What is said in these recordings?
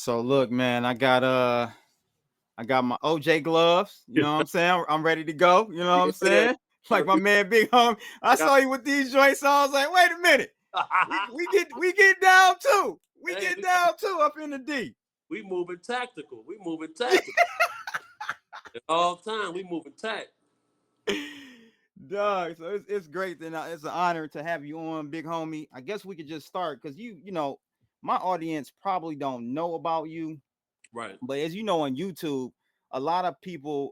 So look, man, I got my OJ gloves. You know what I'm saying? I'm ready to go. You know what I'm saying? Like my man Big Home. I saw you with these joints. So I was like, wait a minute. We get down too. We get down too up in the D. We moving tactical. We moving tactical. All the time, we moving tact. Dog, so it's great. Then it's an honor to have you on, big homie. I guess we could just start because you know, my audience probably don't know about you, Right. but as you know, on YouTube, a lot of people,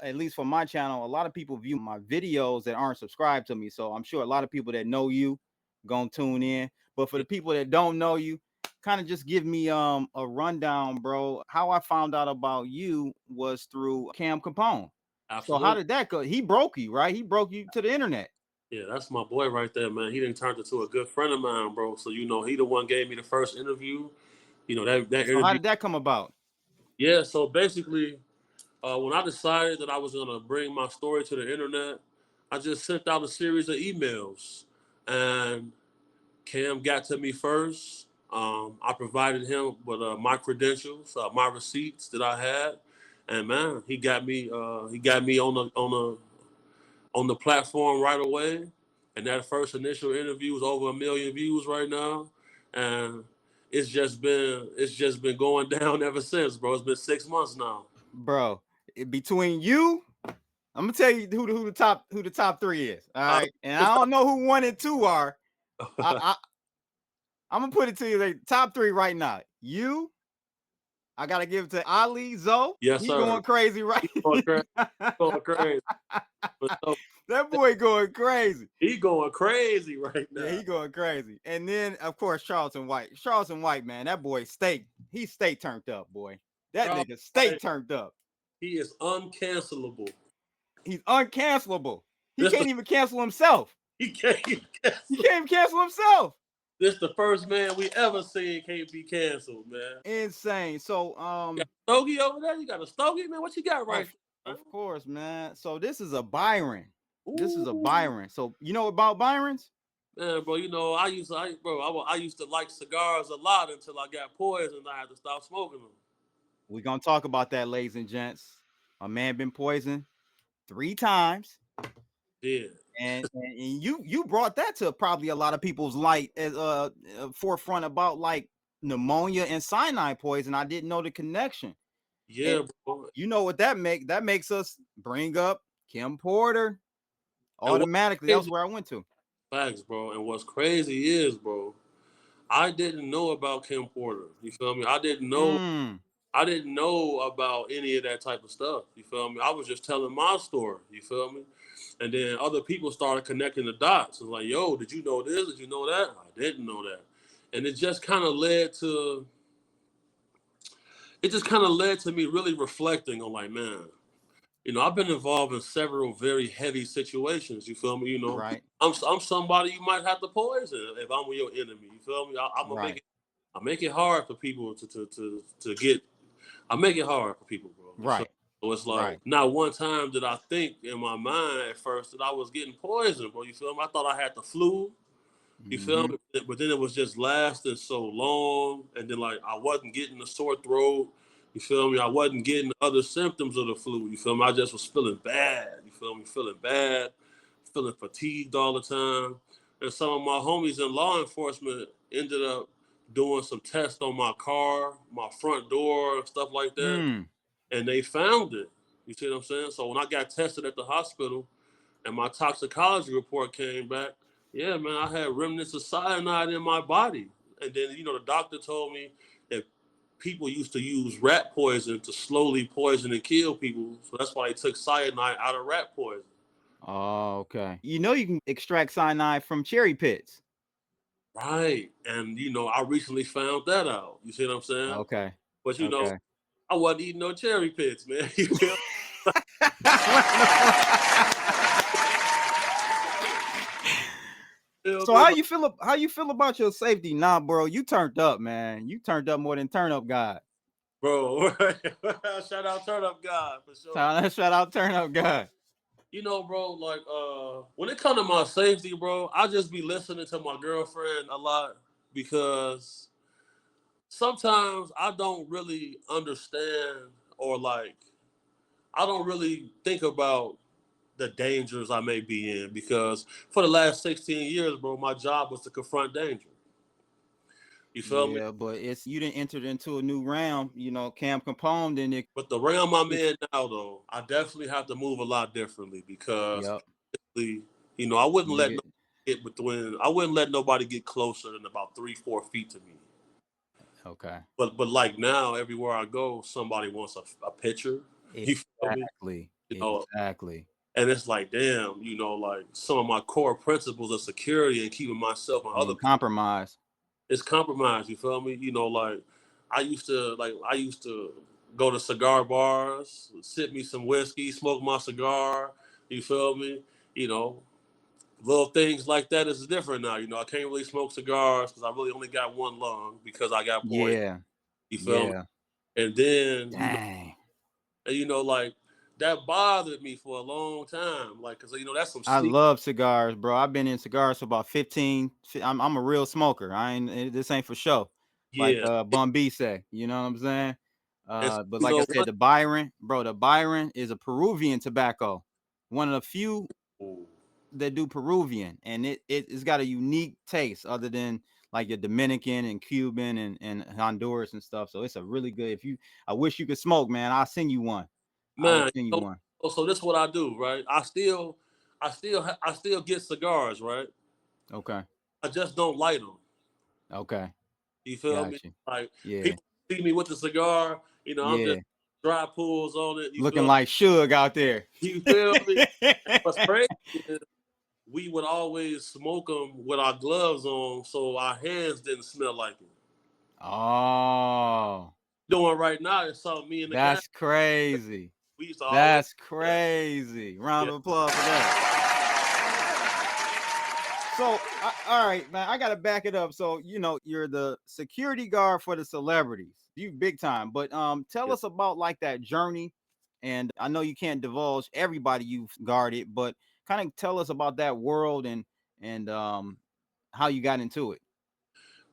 at least for my channel, a lot of people view my videos that aren't subscribed to me. So I'm sure a lot of people that know you gonna tune in. But for the people that don't know you, kind of just give me a rundown, bro. How I found out about you was through Cam Capone. So Absolutely. how did that go? He broke you, right? He broke you to the internet. Yeah, that's my boy right there, man. He done turned into a good friend of mine, bro. So he the one gave me the first interview. That So interview. how did that come about? Yeah. So basically, when I decided that I was gonna bring my story to the internet, I just sent out a series of emails, and Cam got to me first. I provided him with my credentials, my receipts that I had, and man, he got me. He got me on the platform right away. And that first initial interview was over 1 million views right now, and it's just been going down ever since, bro. It's been 6 months now, Bro, between you, I'm gonna tell you who the top three is. All I, right. And I don't know who 1 and 2 are. I'm gonna put it to you like top 3 right now. You, I gotta give it to Ali Zoe. yes, He sir. going crazy, right? He going crazy. Going crazy. But so, That boy going crazy. he going crazy right Yeah, now. he going crazy. And then of course Charlton White. Charlton White, man, that boy he's stay turned up, boy. That Charles nigga stay White, turned up. he is uncancelable. He's uncancelable. He This the can't even cancel himself. he can't He cancel. can't even cancel himself. This the first man we ever seen can't be canceled, man. Insane. So You got a stogie over there? You got a stogie, man? What you got right there, of course, man. So this is a Byron. man? This is a Ooh. Byron. So you know about Byrons? Man, bro, I used to like cigars a lot until I got poisoned. I had to stop smoking them. We're gonna talk about that, ladies and gents. A man been poisoned 3 times. Yeah. And you brought that to probably a lot of people's light as forefront about like pneumonia and cyanide poison. I didn't know the connection. Yeah, And bro. you know what that makes us bring up Kim Porter And what's automatically. That was crazy, where I went to. facts, bro. And what's crazy is, bro, I didn't know about Kim Porter. You feel me? Mm, I didn't know about any of that type of stuff. You feel me? I was just telling my story. You feel me? And then other people started connecting the dots. It's like, yo, did you know this? Did you know that? I didn't know that. And it just kind of led to me really reflecting on like, man, I've been involved in several very heavy situations. You feel me? right, I'm somebody you might have to poison if I'm your enemy. You feel me? I'm gonna right, make it hard for people to get. I make it hard for people, bro. You feel right, me? So it's like right. not one time did I think in my mind at first that I was getting poisoned, bro. You feel me? I thought I had the flu. You feel Mm-hmm. me? But then it was just lasting so long, and then like I wasn't getting a sore throat. You feel me? I wasn't getting other symptoms of the flu. You feel me? I just was feeling bad. You feel me? Feeling bad, feeling fatigued all the time. And some of my homies in law enforcement ended up doing some tests on my car, my front door, stuff like that, Mm. and they found it. You see what I'm saying? So when I got tested at the hospital, and my toxicology report came back, yeah, man, I had remnants of cyanide in my body. And then, the doctor told me that people used to use rat poison to slowly poison and kill people. So that's why they took cyanide out of rat poison. Oh, okay. You know you can extract cyanide from cherry pits. Right. And, I recently found that out. You see what I'm saying? Okay. But, Okay. I wasn't eating no cherry pits, man. You feel? So how you feel about your safety? Nah, bro, you turned up, man. You turned up more than turn up God. Bro, shout out Turn Up God for sure. Shout out turn up God. Bro, like when it comes to my safety, bro, I just be listening to my girlfriend a lot because sometimes I don't really understand, or like I don't really think about the dangers I may be in, because for the last 16 years, bro, my job was to confront danger. You feel me? Yeah, but it's you didn't enter into a new realm, Cam Capone, then But the realm I'm in now, though, I definitely have to move a lot differently, because, yep, I wouldn't let nigga. nobody get between. I wouldn't let nobody get closer than about 3-4 feet to me. Okay. But like now, everywhere I go, somebody wants a picture. You feel me? Exactly. You know, Exactly. and it's like, damn, like some of my core principles of security and keeping myself and other Being people, compromised. it's compromised. You feel me? Like I used to go to cigar bars, sip me some whiskey, smoke my cigar. You feel me? You know, little things like that is different now. I can't really smoke cigars because I really only got one lung because I got poison. Yeah. You feel me? Yeah. And then Dang. like that bothered me for a long time, like, because that's some I sneaky. love cigars, bro. I've been in cigars for about 15. I'm a real smoker. This ain't for show. Like Yeah, Bun B say, you know what I'm saying? and so, But like I said, what? the Byron is a Peruvian tobacco. One of the few that do Peruvian, and it's got a unique taste other than like your Dominican and Cuban and Honduras and stuff. So it's a really good. I wish you could smoke, man. I'll send you one. I will Man, send you one. so this is what I do, right? I still get cigars, right? Okay. I just don't light them. Okay. You feel me? Got you. Like, Yeah. people see me with the cigar, I'm just Yeah. dry pulls on it. You Looking feel? like Suge out there. You feel me? And what's crazy is we would always smoke them with our gloves on, so our hands didn't smell like it. Oh, Doing right now is something me and the guy, that's crazy. we used to always That's do that. crazy. Round Yeah. of applause for that. So, all right, man, I gotta back it up. So, you're the security guard for the celebrities. You big time, but tell Yeah. us about like that journey. And I know you can't divulge everybody you've guarded, but kind of tell us about that world and how you got into it.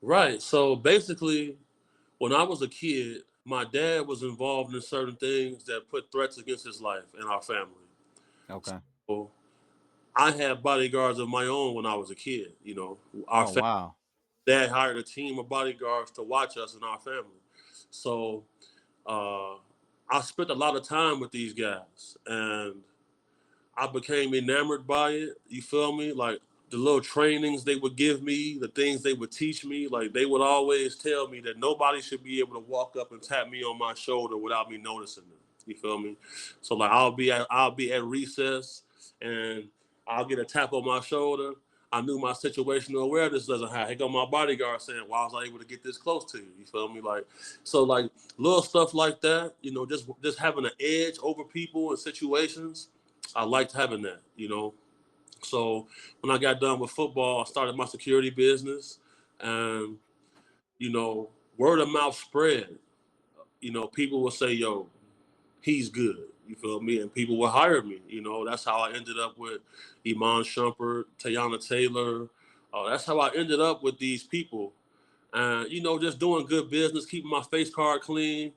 Right. So basically, when I was a kid, my dad was involved in certain things that put threats against his life and our family. Okay. So I had bodyguards of my own when I was a kid. Our Oh wow. dad hired a team of bodyguards to watch us and our family. So uh, I spent a lot of time with these guys, and I became enamored by it. You feel me? Like the little trainings they would give me, the things they would teach me. Like they would always tell me that nobody should be able to walk up and tap me on my shoulder without me noticing them. You feel me? So like I'll be at recess and I'll get a tap on my shoulder. I knew my situational awareness doesn't have. Here go my bodyguard saying, "Why was I able to get this close to you?" You feel me? Like, so like little stuff like that. Just having an edge over people and situations. I liked having that. So when I got done with football, I started my security business, and word of mouth spread. People will say, "Yo, he's good." You feel me? And people will hire me. That's how I ended up with Iman Shumpert, Tayana Taylor. That's how I ended up with these people. And just doing good business, keeping my face card clean.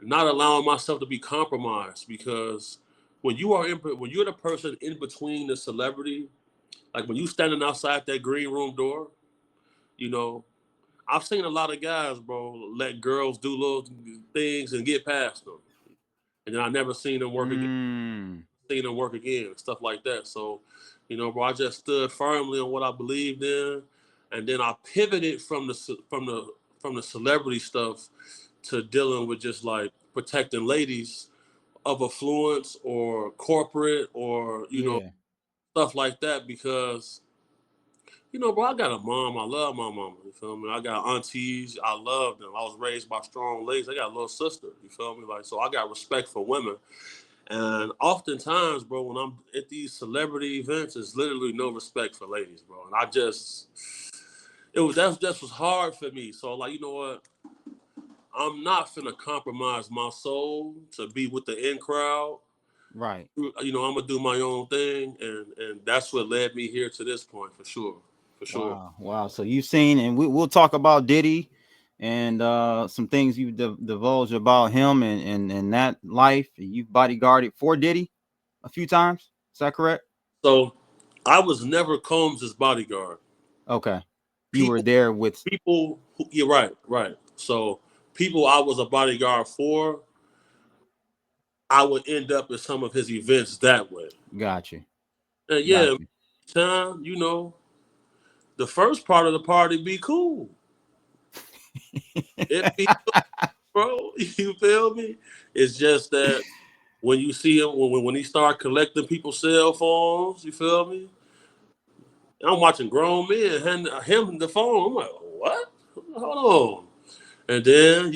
Not allowing myself to be compromised, because when you're the person in between the celebrity, like when you standing outside that green room door, you know, I've seen a lot of guys, bro, let girls do little things and get past them, and then I never seen them work again. Mm, Seen them work again, stuff like that. So, bro, I just stood firmly on what I believed in, and then I pivoted from the celebrity stuff to dealing with just like protecting ladies of affluence or corporate or yeah. stuff like that, because bro, I got a mom. I love my mama. You feel me? I got aunties. I love them. I was raised by strong ladies. I got a little sister. You feel me? Like, so I got respect for women. And oftentimes, bro, when I'm at these celebrity events, there's literally no respect for ladies, bro. And that just was hard for me. So like, you know what? I'm not finna compromise my soul to be with the in crowd. Right. I'm gonna do my own thing, and that's what led me here to this point, for sure, for sure. Wow. Wow. So you've seen, and we'll talk about Diddy. and some things you divulged about him and that life. You've bodyguarded for Diddy a few times. Is that correct? So I was never Combs' bodyguard. Okay. You were People, there with. you're right, right. So people I was a bodyguard for, I would end up at some of his events that way. Got you. And yeah, Got you. time, the first part of the party be cool. It be, bro. You feel me? It's just that when you see him, when he start collecting people's cell phones, you feel me? I'm watching grown men hand him the phone. I'm like, what? Hold on. And then,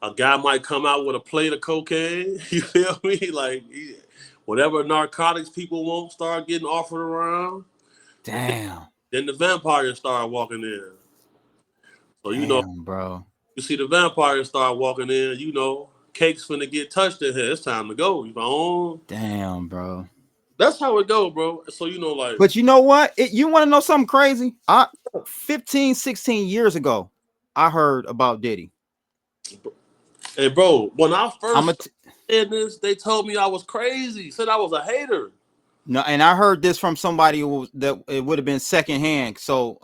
a guy might come out with a plate of cocaine. You feel me? Like, whatever narcotics people want start getting offered around. And Damn. then the vampires start walking in. So, Damn, bro. you see the vampires start walking in, cake's finna get touched in here. It's time to go. Damn, bro. That's how it go, bro. So, like, But you know what? You want to know something crazy? 15, 16 years ago, I heard about Diddy. hey, bro, when I I'm a first said this, they told me I was crazy, said I was a hater. No, and I heard this from somebody that it would have been secondhand. So,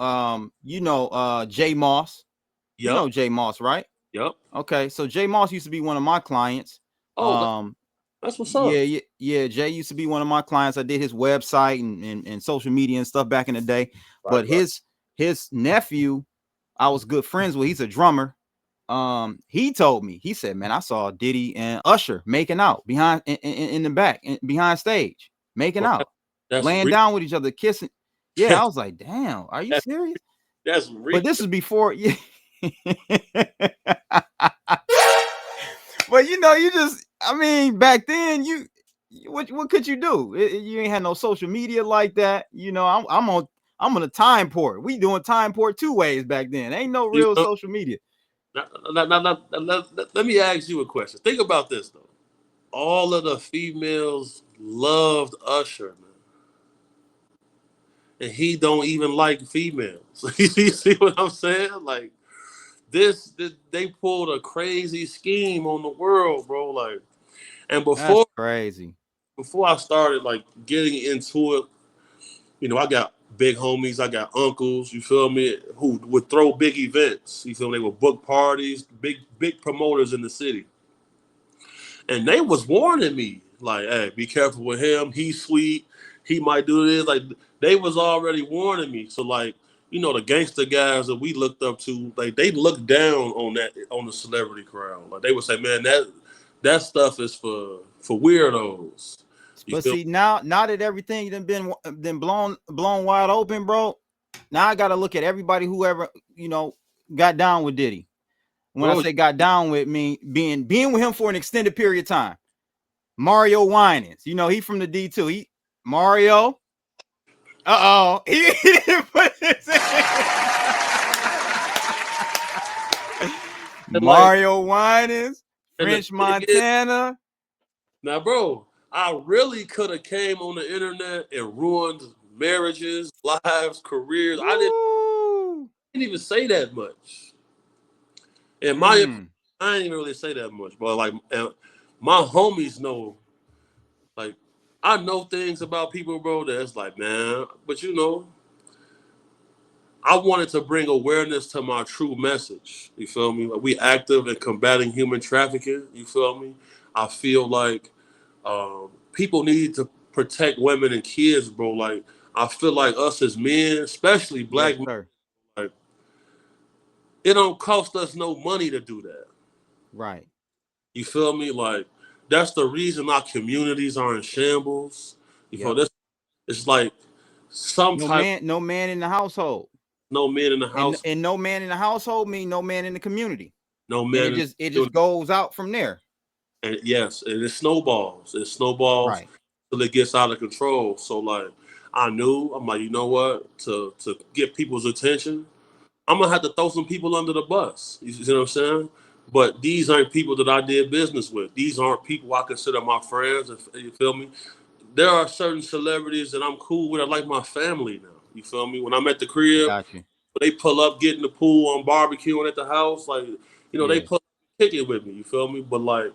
Jay Moss. You Yep, know Jay Moss, right? yep. Okay, so Jay Moss used to be one of my clients. Oh, that's what's up. Yeah. Jay used to be one of my clients. I did his website and social media and stuff back in the day. Right, But right. his nephew, I was good friends with. He's a drummer. He told me, he said, man, I saw Diddy and Usher making out behind in the back, behind stage, making Bro, out, that's laying real. down with each other, kissing. Yeah, I was like, damn, are you serious? That's real. But this is before, yeah. But back then what could you do? You ain't had no social media like that. I'm on a time port. We doing time port 2 ways back then. Ain't no You real know, social media. let me ask you a question. Think about this though. All of the females loved Usher, man, and he don't even like females. You see what I'm saying? Like this, they pulled a crazy scheme on the world, bro. Like, and That's crazy. before I started like getting into it, I got big homies, I got uncles, you feel me, who would throw big events. You feel me? They would book parties, big promoters in the city. And they was warning me, like, hey, be careful with him. He's sweet. He might do this. Like they was already warning me. So like, the gangster guys that we looked up to, like they looked down on the celebrity crowd. Like they would say, man, that stuff is for weirdos. You But feel see, now that everything done been blown wide open, bro. Now I gotta look at everybody whoever got down with Diddy. When I bro? say got down with, me being with him for an extended period of time. Mario Winans, he from the D2. Mario. He didn't put his Like, Mario Winans, and the French thing is, Montana. now, bro, I really could have came on the internet and ruined marriages, lives, careers. Woo. Didn't even say that much. In my opinion, Mm. I ain't even really say that much, but like my homies know, like I know things about people, bro. That's like, man, but I wanted to bring awareness to my true message. You feel me? Like we active in combating human trafficking. You feel me? I feel like people need to protect women and kids, bro. Like I feel like us as men, especially Yes, black men, sir. like it don't cost us no money to do that. Right. You feel me? Like that's the reason our communities are in shambles. You feel Yep. this? It's like some type No man in the household. no men in the And house, no man in the household mean no man in the community. no And men in it the just goes out from there. and yes, and it snowballs. It snowballs Right. till it gets out of control. So like I'm like, you know what? To get people's attention, I'm gonna have to throw some people under the bus. You see what I'm saying? But these aren't people that I did business with. These aren't people I consider my friends. You feel me? There are certain celebrities that I'm cool with. I like my family now. You feel me? When I'm at the crib, Got you. they pull up, get in the pool, on barbecuing at the house, like, you know, they pull up, kick it with me. You feel me? But like,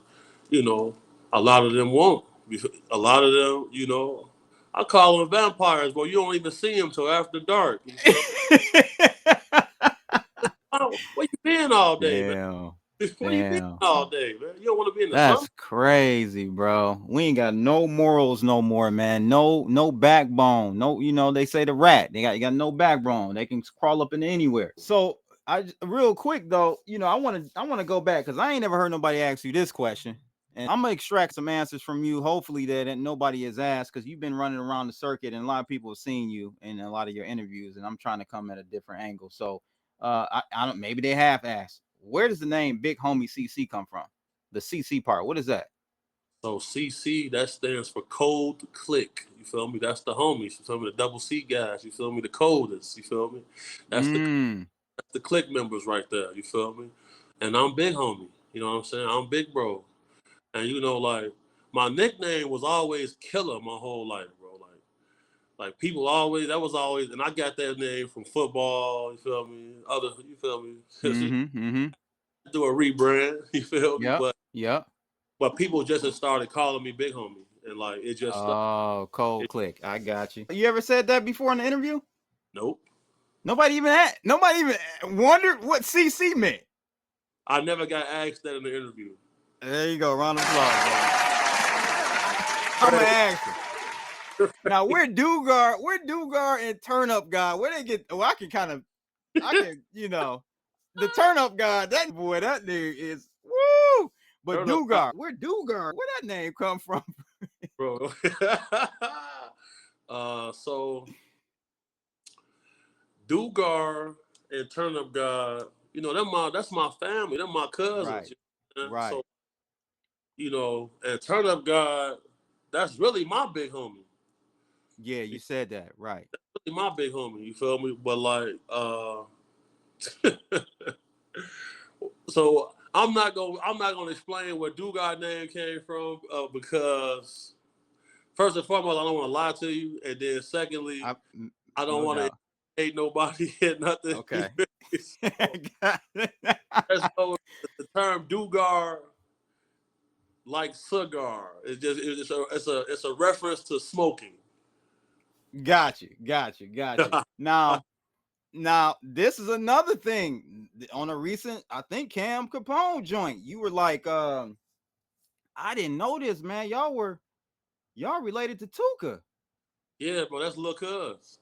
you know, a lot of them won't. A lot of them, you know, I call them vampires, but you don't even see them till after dark. You feel me? Where you been all day, man? Damn. Where you been all day, man? You don't want to be in the That's sun? crazy, bro. We ain't got no morals no more, man. No backbone. No, you know, they say the rat. You got no backbone. They can crawl up into anywhere. So real quick though, you know, I want to go back because I ain't never heard nobody ask you this question. And I'm gonna extract some answers from you, hopefully that nobody has asked, because you've been running around the circuit and a lot of people have seen you in a lot of your interviews, and I'm trying to come at a different angle. So I don't, maybe they have asked, where does the name Big Homie CC come from? The CC part, what is that? So CC, that stands for cold click. You feel me? That's the homies. You feel me? The double C guys. You feel me? The coldest. You feel me? That's the click members right there. You feel me? And I'm Big Homie. You know what I'm saying? I'm Big Bro. And you know, like, my nickname was always Killer my whole life, bro. Like people always, that was always, and I got that name from football. You feel me? You feel me? Do a rebrand. You feel me? But people just started calling me Big Homie, and like it just. Cold click. I got you. You ever said that before in the interview? Nope. Nobody even wondered what CC meant. I never got asked that in the interview. There you go. Round of applause, baby. I'm gonna ask you. Now, where Bodyguard and Turn Up God, where they get? Well, I can, you know, the Turn Up God. That boy, that nigga is woo. But Bodyguard, where that name come from, bro? So Bodyguard and Turn Up God, you know, that's my family. They're my cousins. Right. So, you know, and Turn Up God, that's really my big homie. Yeah, you said that, right. That's really my big homie, you feel me? But like, so I'm not gonna explain where Bodyguard name came from, because first and foremost, I don't want to lie to you, and then secondly, I don't want to hate nobody and nothing. Okay. Let's go with the term Bodyguard, like cigar. It's a reference to smoking. Got you. Now this is another thing on a recent, I think, Cam Capone joint. You were like, I didn't know this, man. Y'all related to Tuka. Yeah, bro, that's Lil Cuz.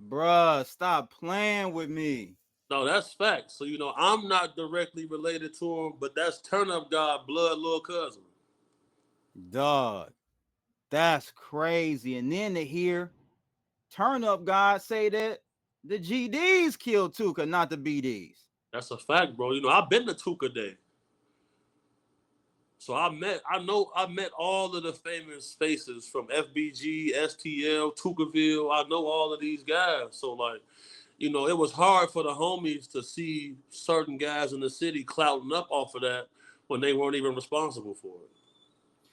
Bruh, stop playing with me. No, that's facts. So, you know, I'm not directly related to him, but that's Turn Up God blood Lil Cousin. Dog, that's crazy. And then to hear Turn Up God say that the GDs killed Tuka, not the BDs. That's a fact, bro. You know, I've been to Tuka Day. So I met all of the famous faces from FBG, STL, Tukaville. I know all of these guys. So like, you know, it was hard for the homies to see certain guys in the city clouting up off of that when they weren't even responsible for it.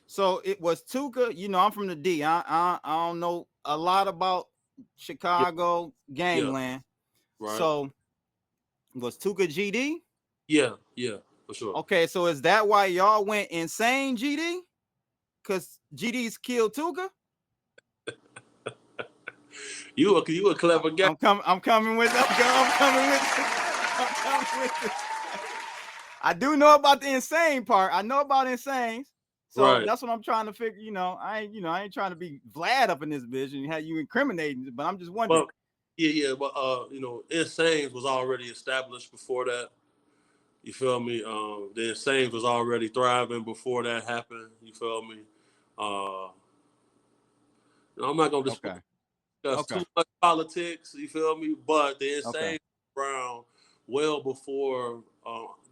So it was Tuka. You know, I'm from the D. I don't know a lot about Chicago gangland. Right. So was Tuka GD? Yeah, for sure. Okay, so is that why y'all went insane, GD? Because GD's killed Tuka? You a clever guy. I'm coming with it. I do know about the insane part. I know about insanes. So that's what I'm trying to figure. You know, I ain't trying to be Vlad up in this bitch and have you incriminating, but I'm just wondering. But you know, Insanes was already established before that. You feel me? The Insanes was already thriving before that happened. You feel me? I'm not gonna discuss too much politics. You feel me? But the Insanes were around well before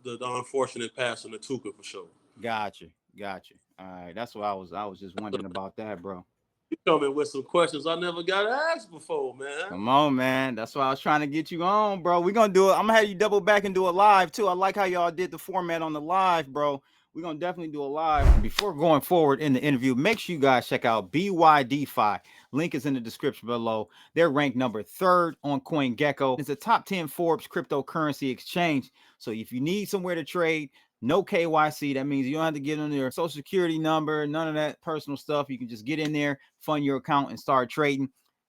the unfortunate passing of Tuka, for sure. Gotcha. All right, that's what I was just wondering about that, bro. You coming with some questions I never got asked before, man. Come on, man. That's why I was trying to get you on, bro. We're gonna do it. I'm gonna have you double back and do a live too. I like how y'all did the format on the live, bro. We're gonna definitely do a live. Before going forward in the interview, make sure you guys check out BYDFi. Link is in the description below. They're ranked number 3rd on CoinGecko. It's a top 10 Forbes cryptocurrency exchange. So if you need somewhere to trade, no KYC. That means you don't have to get in your social security number, none of that personal stuff. You can just get in there, fund your account, and start trading.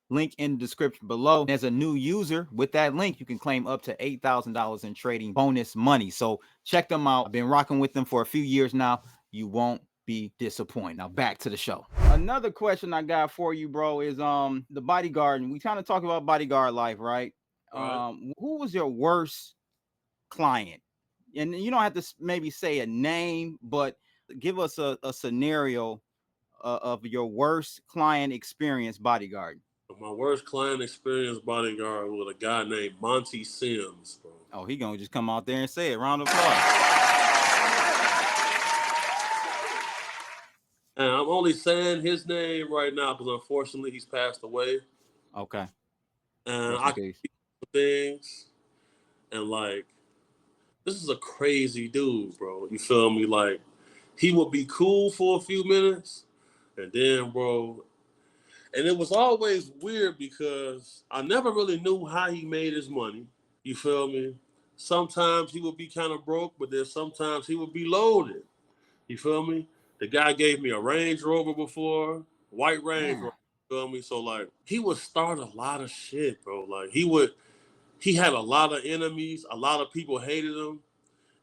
Link in the description below. As a new user, with that link, you can claim up to $8,000 in trading bonus money. So check them out. I've been rocking with them for a few years now. You won't be disappointed. Now back to the show. Another question I got for you, bro, is the bodyguard. And we kind of talk about bodyguard life, right? Who was your worst client? And you don't have to maybe say a name, but give us a scenario of your worst client experience bodyguard. My worst client experience bodyguard with a guy named Monty Sims, bro. Oh, he gonna just come out there and say it. Round of applause. And I'm only saying his name right now because unfortunately he's passed away. Okay. And I can see things, and like, this is a crazy dude, bro. You feel me? Like, he would be cool for a few minutes, and then, bro. And it was always weird because I never really knew how he made his money. You feel me? Sometimes he would be kind of broke, but then sometimes he would be loaded. You feel me? The guy gave me a Range Rover before, white Range Rover. You feel me? So like, he would start a lot of shit, bro. Like he had a lot of enemies. A lot of people hated him.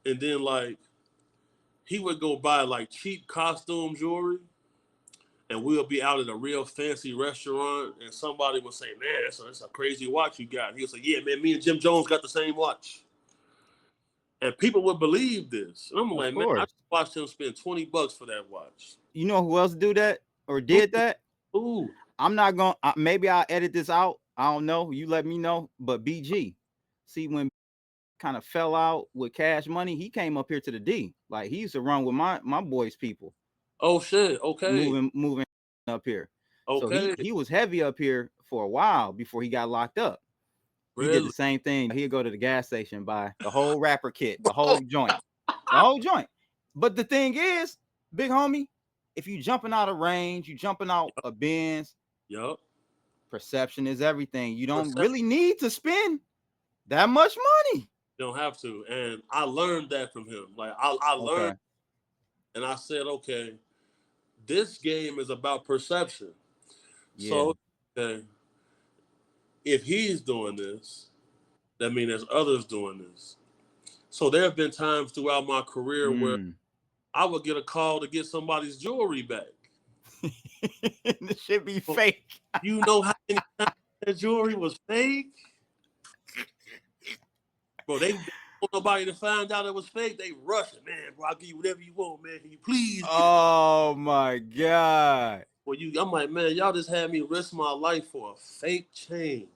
And then like, he would go buy like cheap costume jewelry. And we'll be out at a real fancy restaurant, and somebody will say, "Man, that's a crazy watch you got." He'll say, "Yeah, man, me and Jim Jones got the same watch." And people would believe this. And I'm like, man, I watched him spend $20 for that watch. You know who else do that or did that? Ooh. I'm not going to, maybe I'll edit this out. I don't know. You let me know. But BG, see, when kind of fell out with Cash Money, he came up here to the D. Like, he used to run with my boys' people. Oh, shit. Okay. Moving up here. Okay. So he was heavy up here for a while before he got locked up. Really? He did the same thing. He'd go to the gas station, buy the whole rapper kit, the whole joint, the whole joint. But the thing is, big homie, if you jumping out of range, you jumping out a Benz. Yep. Perception is everything. You don't really need to spend that much money. You don't have to. And I learned that from him. Like I learned, and I said, okay, this game is about perception. Yeah. So okay, if he's doing this, that means there's others doing this. So there have been times throughout my career where I would get a call to get somebody's jewelry back. It should be fake. You know how many times that jewelry was fake? Bro, they don't want nobody to find out it was fake. They rushing, man, bro, I'll give you whatever you want, man. Can you please get it? My God. Well, I'm like, man, y'all just had me risk my life for a fake chain.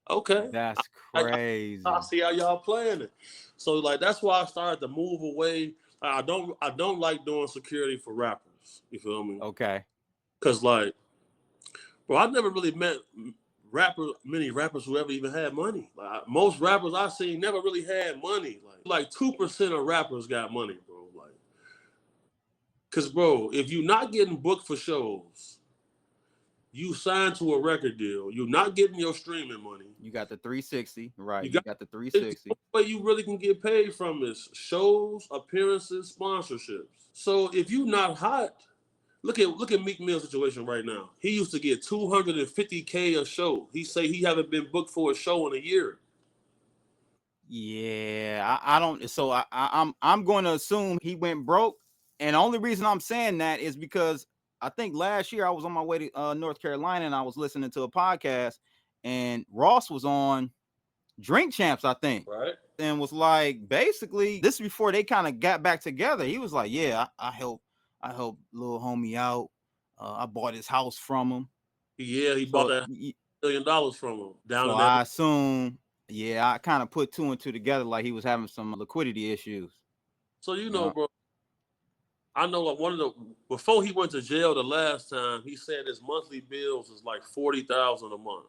Okay. That's crazy. I see how y'all playing it. So like, that's why I started to move away. I don't like doing security for rappers. You feel me? Okay. Cause like, bro, I've never really met many rappers who ever even had money. Like, most rappers I seen never really had money. Like 2% of rappers got money, bro. Like, cause bro, if you're not getting booked for shows, you signed to a record deal, you're not getting your streaming money. You got the 360, right? You got the 360. The way you really can get paid from is shows, appearances, sponsorships. So if you're not hot, look at Meek Mill's situation right now. He used to get $250K a show. He say he haven't been booked for a show in a year. Yeah, I don't. So I'm going to assume he went broke, and the only reason I'm saying that is because I think last year I was on my way to North Carolina and I was listening to a podcast, and Ross was on Drink Champs, I think, right, and was like, basically, this is before they kind of got back together. He was like, yeah, I helped little homie out. I bought his house from him. Yeah, he bought that $1 million from him down in that. I assume, yeah, I kind of put 2 and 2 together, like he was having some liquidity issues. So you know, bro, I know like before he went to jail the last time, he said his monthly bills is like $40,000 a month.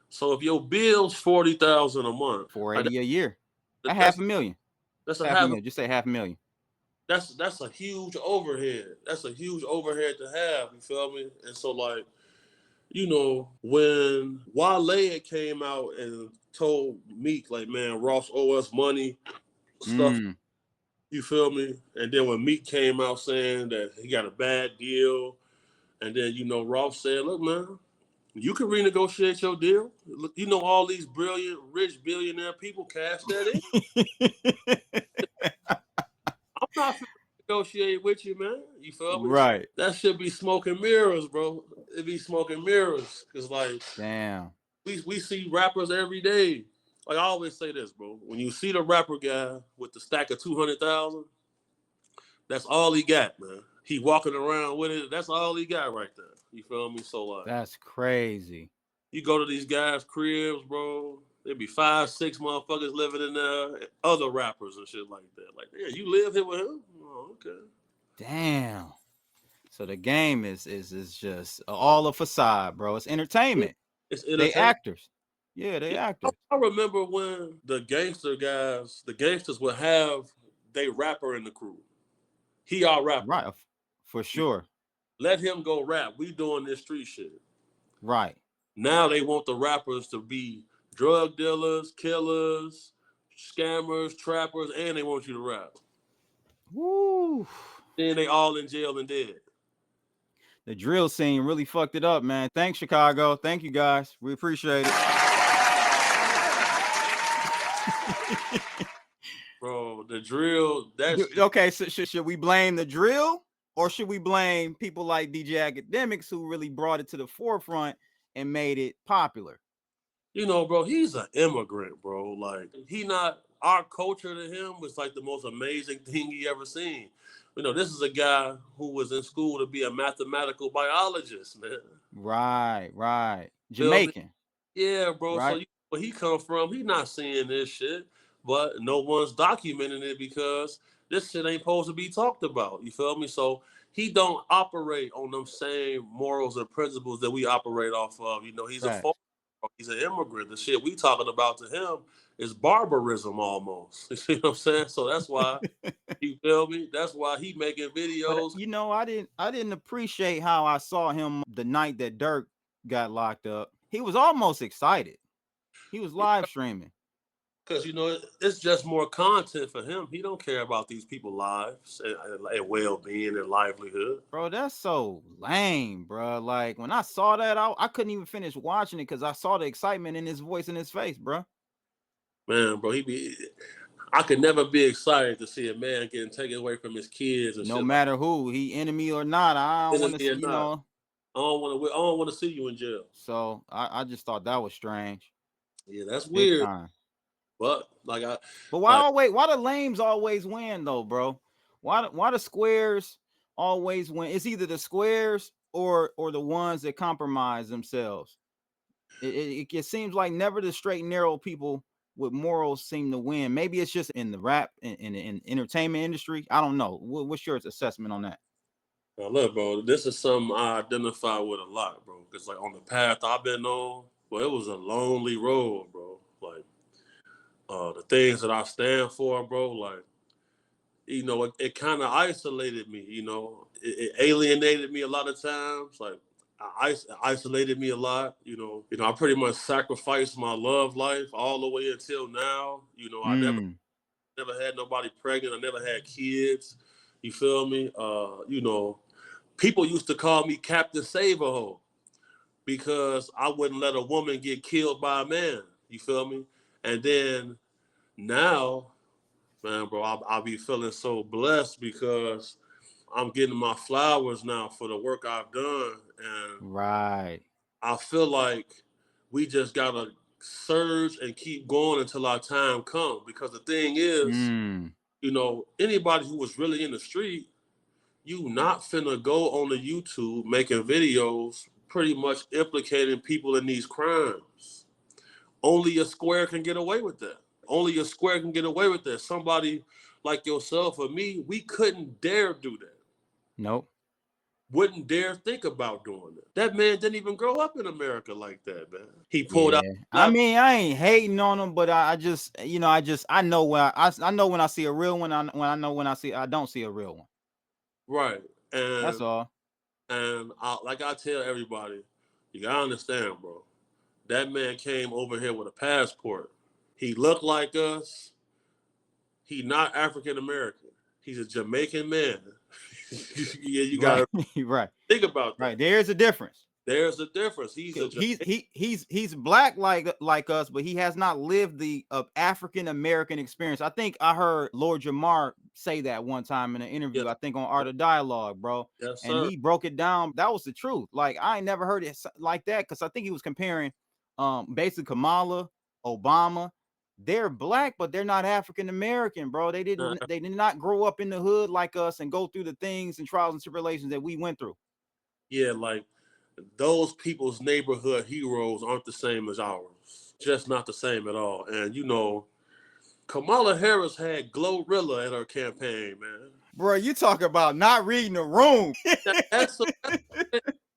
So if your bill's $40,000 a month, $480 a year, that's $500,000. That's $500,000. Just say $500,000. that's a huge overhead. That's a huge overhead to have. You feel me? And so like, you know, when Wale came out and told Meek like, man, Ross owe us money, stuff. You feel me? And then when Meek came out saying that he got a bad deal, and then you know Ross said, look, man, you can renegotiate your deal. You know, all these brilliant, rich billionaire people cash that in. I'm not finna negotiate with you, man. You feel me? Right. That should be smoke and mirrors, bro. It be smoke and mirrors. Cause like Damn. we see rappers every day. Like I always say this, bro. When you see the rapper guy with the stack of 200,000, that's all he got, man. He walking around with it. That's all he got right there. You feel me? So like, That's crazy. you go to these guys' cribs, bro. There be 5, 6 motherfuckers living in there, other rappers and shit like that. Like, yeah, you live here with him? Oh, okay. Damn. So the game is just all a facade, bro. It's entertainment. It's They entertainment. actors. Yeah, they actors. I remember when the gangsters would have they rapper in the crew. He our rapper. Right. For sure. Let him go rap. We doing this street shit. Right. Now they want the rappers to be drug dealers, killers, scammers, trappers, and they want you to rap. Woo. Then they all in jail and dead. The drill scene really fucked it up, man. Thanks, Chicago. Thank you, guys. We appreciate it. Bro, the drill, that's... Okay, so should we blame the drill? Or should we blame people like DJ Akademiks who really brought it to the forefront and made it popular? You know, bro, he's an immigrant, bro. Like, our culture to him was like the most amazing thing he ever seen. You know, this is a guy who was in school to be a mathematical biologist, man. Right. Jamaican. Yeah, bro. Right? So where he come from, he not seeing this shit, but no one's documenting it because this shit ain't supposed to be talked about. You feel me? So he don't operate on them same morals and principles that we operate off of. You know, he's he's an immigrant. The shit we talking about to him is barbarism almost. You see what I'm saying? So that's why, you feel me? That's why he making videos. But you know, I didn't appreciate how I saw him the night that Dirk got locked up. He was almost excited. He was live streaming. Because, you know, it's just more content for him. He don't care about these people's lives and well-being and livelihood. Bro, that's so lame, bro. Like, when I saw that, I couldn't even finish watching it because I saw the excitement in his voice and his face, bro. Man, bro, I could never be excited to see a man getting taken away from his kids and no shit. Matter who, he enemy or not, I don't want to see, you know. I don't want to see you in jail. So I just thought that was strange. Yeah, that's weird. But why the lames always win though, bro? Why the squares always win? It's either the squares or the ones that compromise themselves. It seems like never the straight and narrow people with morals seem to win. Maybe it's just in the rap in entertainment industry. I don't know. What's your assessment on that? Now look, bro, this is something I identify with a lot, bro. Because like on the path I've been on, well, it was a lonely road, bro. Like the things that I stand for, bro, like, you know, it kind of isolated me, you know. It alienated me a lot of times. Like, isolated me a lot, you know. I pretty much sacrificed my love life all the way until now. You know, I never had nobody pregnant. I never had kids. You feel me? You know, people used to call me Captain Save-A-Ho because I wouldn't let a woman get killed by a man. You feel me? And then now, man, bro, I'll be feeling so blessed because I'm getting my flowers now for the work I've done. And I feel like we just got to surge and keep going until our time comes. Because the thing is, you know, anybody who was really in the street, you not finna go on the YouTube making videos pretty much implicating people in these crimes. Only a square can get away with that. Only a square can get away with that. Somebody like yourself or me, we couldn't dare do that. Nope. wouldn't dare think about doing it. That man didn't even grow up in America like that, man. He pulled out. I mean, I ain't hating on him, but I just, you know, I know when I know when I see a real one. I know when I don't see a real one. Right. And that's all. And like I tell everybody, you gotta understand, bro. That man came over here with a passport. He looked like us. He not African American. He's a Jamaican man. Yeah, you gotta right. think about that. Right. There's a difference. There's a difference. He's black like us, but he has not lived the African American experience. I think I heard Lord Jamar say that one time in an interview. Yes. I think on Art of Dialogue, bro. Yes, and he broke it down. That was the truth. Like I ain't never heard it like that because I think he was comparing, basically Kamala, Obama. They're black, but they're not African American, bro. They did not grow up in the hood like us and go through the things and trials and tribulations that we went through. Yeah, like those people's neighborhood heroes aren't the same as ours. Just not the same at all. And you know, Kamala Harris had Glorilla at her campaign, man. Bro, you talk about not reading the room. That's something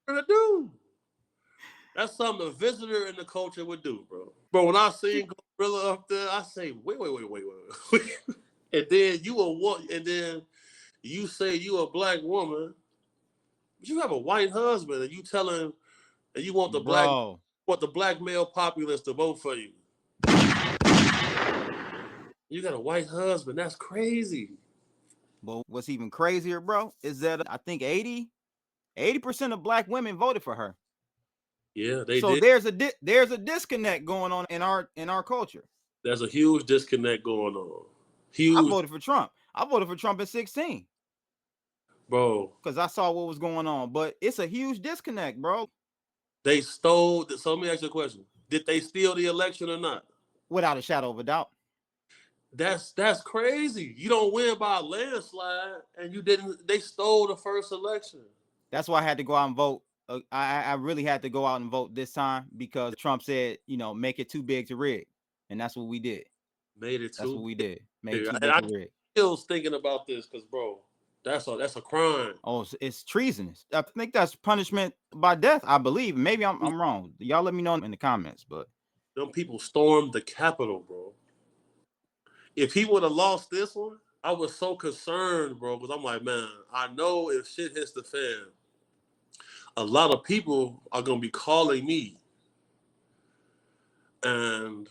to do. That's something a visitor in the culture would do, bro. Bro, when I seen Glorilla up there, I say, wait. And then you say you a black woman, but you have a white husband, and you telling, and you want the black male populace to vote for you. You got a white husband. That's crazy. But what's even crazier, bro, is that I think 80% of black women voted for her. Yeah, they so did. There's a disconnect going on in our culture. There's a huge disconnect going on. Huge. I voted for Trump. I voted for Trump at 16. Bro. Because I saw what was going on. But it's a huge disconnect, bro. They stole. So let me ask you a question. Did they steal the election or not? Without a shadow of a doubt. That's crazy. You don't win by a landslide, and you didn't. They stole the first election. That's why I had to go out and vote. I really had to go out and vote this time because Trump said, you know, make it too big to rig, and that's what we did. Made it too. That's what we did. Made it too big to rig. I still thinking about this because, bro, that's a crime. Oh, it's treasonous. I think that's punishment by death. I believe. Maybe I'm wrong. Y'all let me know in the comments. But them people stormed the Capitol, bro. If he would have lost this one, I was so concerned, bro, because I'm like, man, I know if shit hits the fan, a lot of people are going to be calling me. And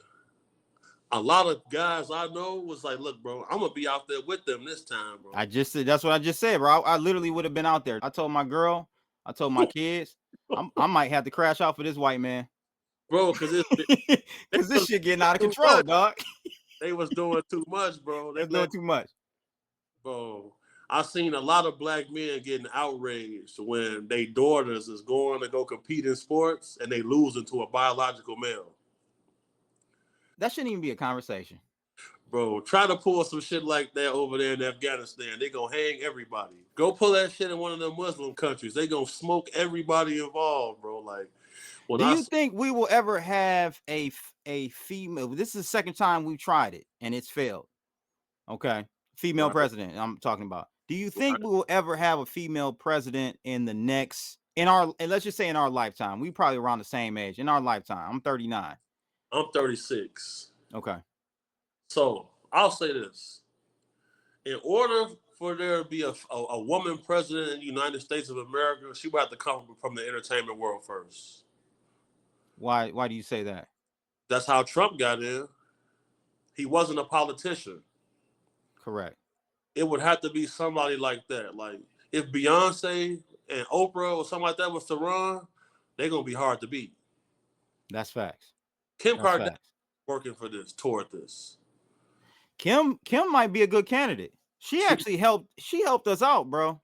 a lot of guys I know was like, look, bro, I'm going to be out there with them this time, bro. That's what I just said, bro. I literally would have been out there. I told my girl, I told my kids, I might have to crash out for this white man. Bro, because this shit getting out of control, dog. They was doing too much, bro. They doing too much. Bro, I seen a lot of black men getting outraged when their daughters is going to go compete in sports and they losing to a biological male. That shouldn't even be a conversation. Bro, try to pull some shit like that over there in Afghanistan. They gonna hang everybody. Go pull that shit in one of the Muslim countries. They gonna smoke everybody involved, bro. Like, do you think we will ever have a female? This is the second time we've tried it and it's failed. Okay, female president. I'm talking about. Do you think we will ever have a female president in let's just say in our lifetime? We probably around the same age in our lifetime. I'm 39. I'm 36. Okay. So I'll say this: in order for there to be a woman president in the United States of America, she would have to come from the entertainment world first. Why do you say that? That's how Trump got in. He wasn't a politician. Correct. It would have to be somebody like that. Like if Beyonce and Oprah or something like that was to run, they're gonna be hard to beat. That's facts. Kim Kardashian working for this, toward this. Kim might be a good candidate. She actually helped us out, bro.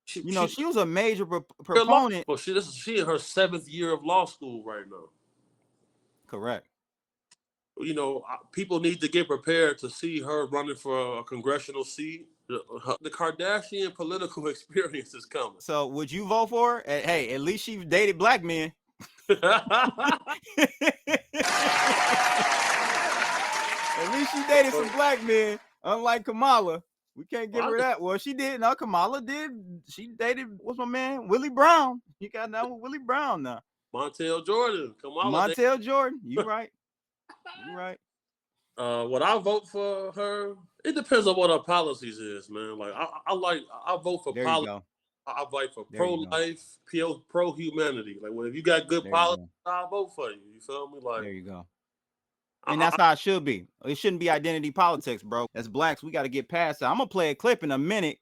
She was a major proponent. Well, she in her 7th year of law school right now. Correct. You know, people need to get prepared to see her running for a congressional seat. The Kardashian political experience is coming. So would you vote for her? Hey, at least she dated black men. At least she dated some black men, unlike Kamala. We can't give her that. Well, she did. No, Kamala did. She dated, what's my man? Willie Brown. You got down with Willie Brown now. Montel Jordan. Kamala. Montel Jordan. You right. You right. Would I vote for her? It depends on what her policies is, man. Like I vote for policy. I vote for pro-life, pro-humanity. Like, well, if you got good policy, I'll vote for you. You feel me? Like, there you go. And that's how it should be. It shouldn't be identity politics, bro. As blacks, we got to get past that. I'm gonna play a clip in a minute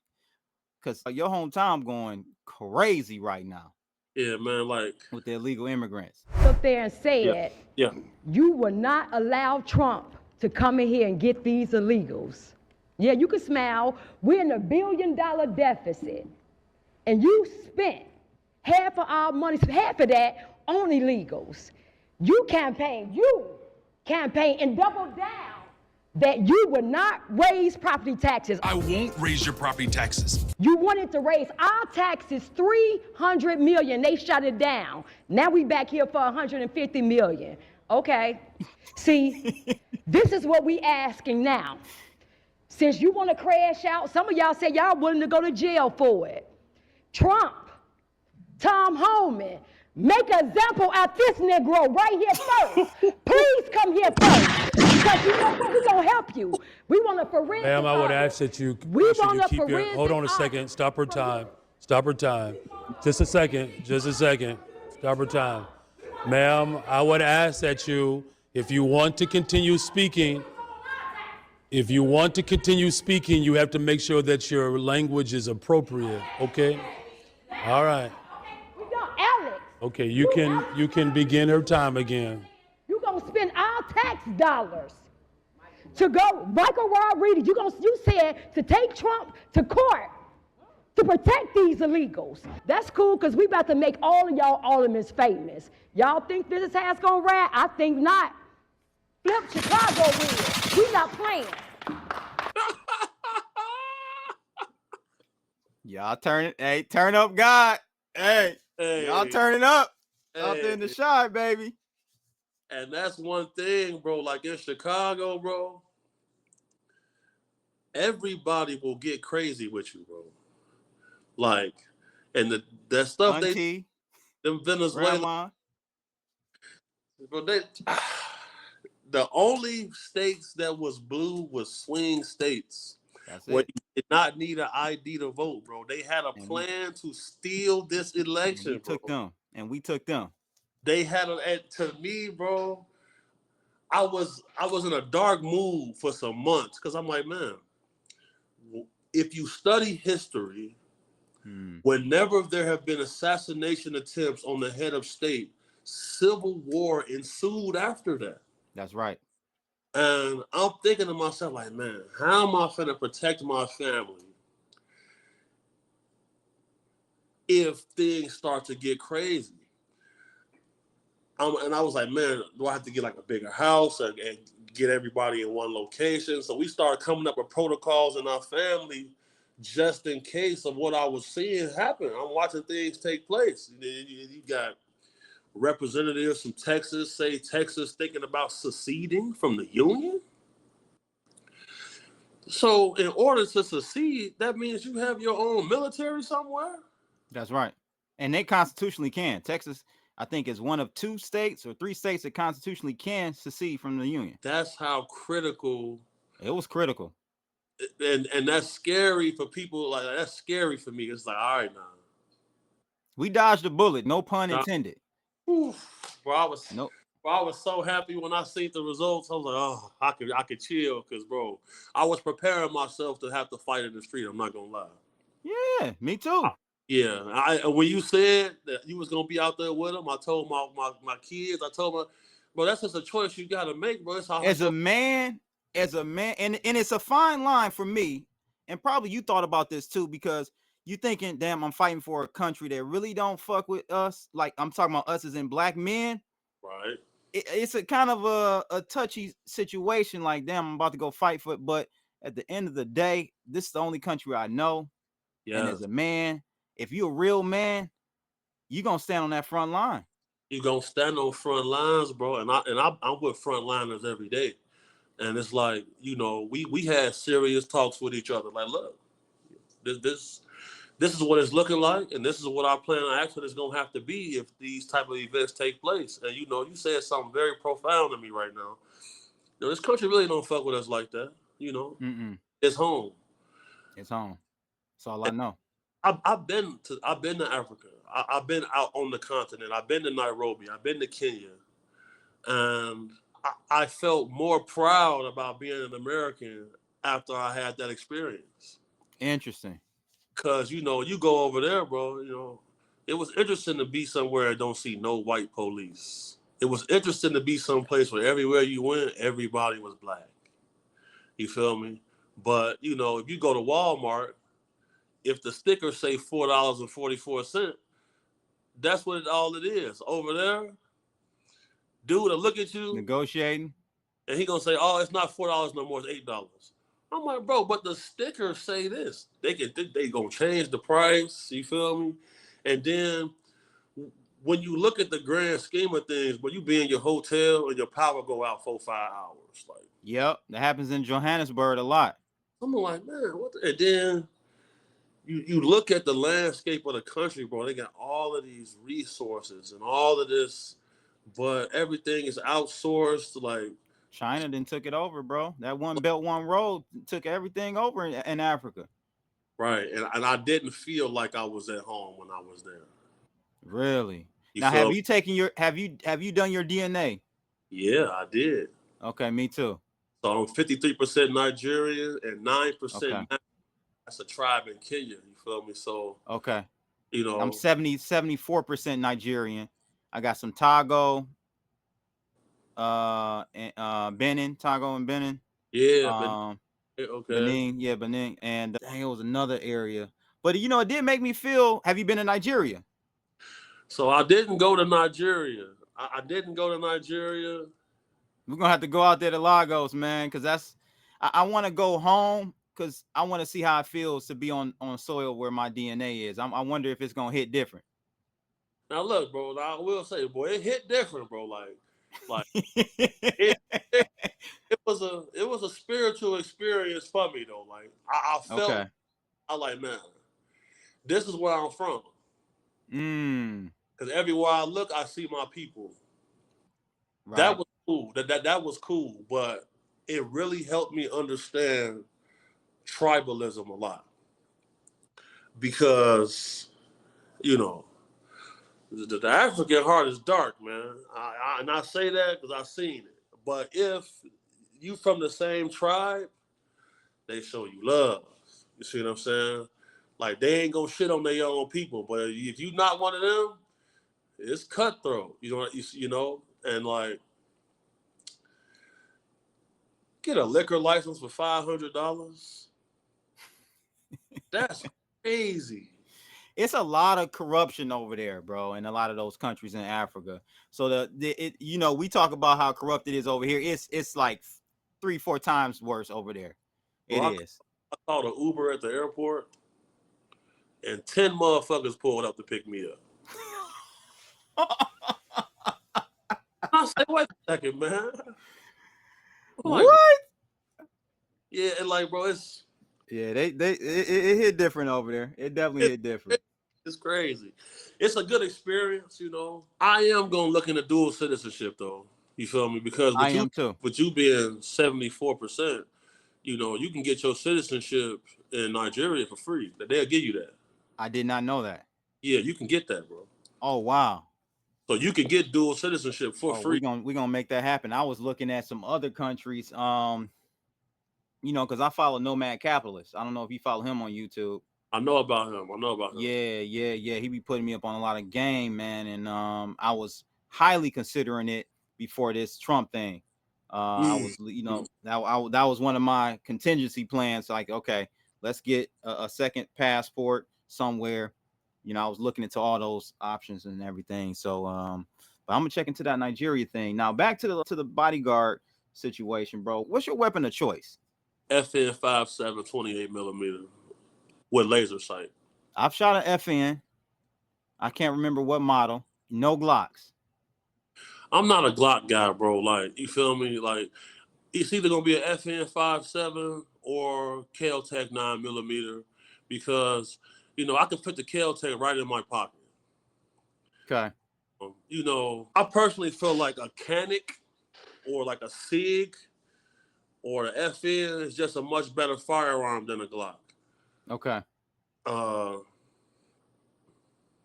because your hometown going crazy right now. Yeah, man, like with the illegal immigrants. Up there and said, you will not allow Trump to come in here and get these illegals. Yeah, you can smile. We're in $1 billion deficit, and you spent half of our money, half of that on illegals. You campaign and double down that you would not raise property taxes. I won't raise your property taxes. You wanted to raise our taxes $300 million. They shut it down. Now we back here for $150 million. Okay. See, this is what we asking now. Since you want to crash out, some of y'all say y'all willing to go to jail for it. Trump, Tom Homan, make an example out this Negro right here first. Please come here first. Because you know what? We're going to help you. We want to forensic. Ma'am, I would ask that you keep your, hold on a second. Stop her time. Stop her time. Just a second. Just a second. Stop her time. Ma'am, I would ask that you, if you want to continue speaking, you have to make sure that your language is appropriate, okay? All right. Alex. Okay, you can begin her time again. You're gonna spend our tax dollars to go, Michael Rodriguez, you said to take Trump to court to protect these illegals. That's cool, because we about to make all of y'all aldermen famous. Y'all think this is how it's gonna ride? I think not. Flip Chicago with. We not playing. Y'all turn up, God. Hey, y'all turn it up out there in the shy, baby. And that's one thing, bro. Like in Chicago, bro, everybody will get crazy with you, bro. Like, and that stuff Auntie, them Venezuela, bro. The only states that was blue was swing states. That's where it. you did not need an ID to vote, bro. They had a plan to steal this election, and we took them. They had to me, bro. I was in a dark mood for some months because I'm like, man, if you study history, whenever there have been assassination attempts on the head of state, civil war ensued after that. That's right. And I'm thinking to myself, like, man, how am I finna protect my family if things start to get crazy? And I was like, man, do I have to get like a bigger house and get everybody in one location? So we started coming up with protocols in our family just in case of what I was seeing happen. I'm watching things take place. You got representatives from Texas say Texas thinking about seceding from the Union. So in order to secede, that means you have your own military somewhere. That's right. And they constitutionally can. Texas, I think, is one of 2 states or 3 states that constitutionally can secede from the Union. That's how critical. It was critical. And that's scary for people. Like, that's scary for me. It's like, all right, now. We dodged a bullet. No pun intended. Bro, I was so happy when I seen the results. I was like, oh, I could chill because, bro, I was preparing myself to have to fight in the street. I'm not gonna lie. Yeah, me too. Yeah, when you said that you was gonna be out there with them, I told my kids, bro, that's just a choice you gotta make, bro. As a man, and it's a fine line for me, and probably you thought about this too, because you thinking, damn, I'm fighting for a country that really don't fuck with us. Like, I'm talking about us as in black men. Right. It's a kind of a touchy situation. Like, damn, I'm about to go fight for it. But at the end of the day, this is the only country I know. Yeah. And as a man, if you're a real man, you're going to stand on that front line. You're going to stand on front lines, bro. And I'm with frontliners every day. And it's like, you know, we had serious talks with each other. Like, look, this is what it's looking like, and this is what our plan of action is gonna have to be if these type of events take place. And you know, you said something very profound to me right now. You know, this country really don't fuck with us like that. You know, it's home. It's home. That's all I know. I've been to Africa. I've been out on the continent. I've been to Nairobi. I've been to Kenya, and I felt more proud about being an American after I had that experience. Interesting. Because, you know, you go over there, bro, you know, it was interesting to be somewhere and don't see no white police. It was interesting to be someplace where everywhere you went, everybody was black. You feel me? But, you know, if you go to Walmart, if the stickers say $4.44, that's what all it is. Over there, dude will look at you. Negotiating. And he gonna say, oh, it's not $4 no more, it's $8. I'm like, bro, but the stickers say this. They gonna change the price, you feel me? And then when you look at the grand scheme of things, when you be in your hotel and your power go out 4 or 5 hours, like, yep, that happens in Johannesburg a lot. I'm like, man, what the? And then you look at the landscape of the country, bro. They got all of these resources and all of this, but everything is outsourced. Like, China then took it over, bro. That one belt, one road took everything over in Africa. Right, and I didn't feel like I was at home when I was there. Really? Now, have you taken your have you done your DNA? Yeah, I did. Okay, me too. So I'm 53% Nigerian and 9%. Okay. That's a tribe in Kenya. You feel me? So okay, you know, I'm 74% Nigerian. I got some Togo, and Benin, Togo and Benin. Yeah, okay. Benin, yeah, Benin, and dang, it was another area. But you know, it did make me feel. Have you been to Nigeria? So I didn't go to Nigeria. I didn't go to Nigeria. We're gonna have to go out there to Lagos, man, because that's. I want to go home because I want to see how it feels to be on soil where my DNA is. I wonder if it's gonna hit different. Now look, bro. I will say, boy, it hit different, bro. Like it was a spiritual experience for me though. Like I felt, okay. I like, man, this is where I'm from. Because everywhere I look, I see my people. Right. That was cool. That was cool, but it really helped me understand tribalism a lot. Because, you know, the African heart is dark, man. And I say that because I've seen it. But if you from the same tribe, they show you love. You see what I'm saying? Like, they ain't gonna shit on their own people. But if you not one of them, it's cutthroat. You know, and like, get a liquor license for $500. That's crazy. It's a lot of corruption over there, bro, in a lot of those countries in Africa. So you know, we talk about how corrupt it is over here. It's like 3-4 times worse over there. It is. I called an Uber at the airport, and 10 motherfuckers pulled up to pick me up. I said, wait a second, man. Like, what? Yeah, and like, bro, it's it hit different over there. It definitely hit different. It's crazy. It's a good experience, you know. I am gonna look into dual citizenship though. You feel me? Because I am too. With you being 74%, you know, you can get your citizenship in Nigeria for free. They'll give you that. I did not know that. Yeah, you can get that, bro. Oh wow. So you can get dual citizenship for free. We're gonna make that happen. I was looking at some other countries, you know, because I follow Nomad Capitalist. I don't know if you follow him on YouTube. I know about him. Yeah. He be putting me up on a lot of game, man. And I was highly considering it before this Trump thing. I was, you know, that was one of my contingency plans. Like, okay, let's get a second passport somewhere. You know, I was looking into all those options and everything. So, but I'm gonna check into that Nigeria thing. Now, back to the bodyguard situation, bro. What's your weapon of choice? FN 5.7 28mm with laser sight. I've shot an FN. I can't remember what model. No Glocks. I'm not a Glock guy, bro. Like, you feel me? Like, it's either gonna be an FN 5.7 or Kel-Tec 9mm, because I can put the Kel-Tec right in my pocket. Okay. I personally feel like a Canic or like a SIG or an FN is just a much better firearm than a Glock. Okay. Uh,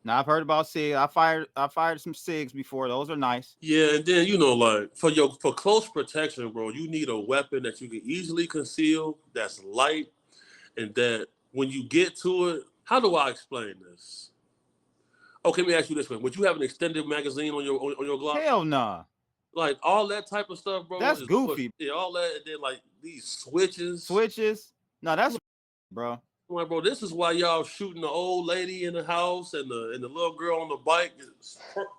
Now I've heard about SIG. I fired some SIGs before. Those are nice. Yeah, and then like for close protection, bro, you need a weapon that you can easily conceal, that's light, and that when you get to it, how do I explain this? Okay, let me ask you this way: would you have an extended magazine on your Glock? Hell nah. Like all that type of stuff, bro. That's is goofy. Yeah, all that, and then like these switches. No, that's bro. Like, bro, this is why y'all shooting the old lady in the house and the little girl on the bike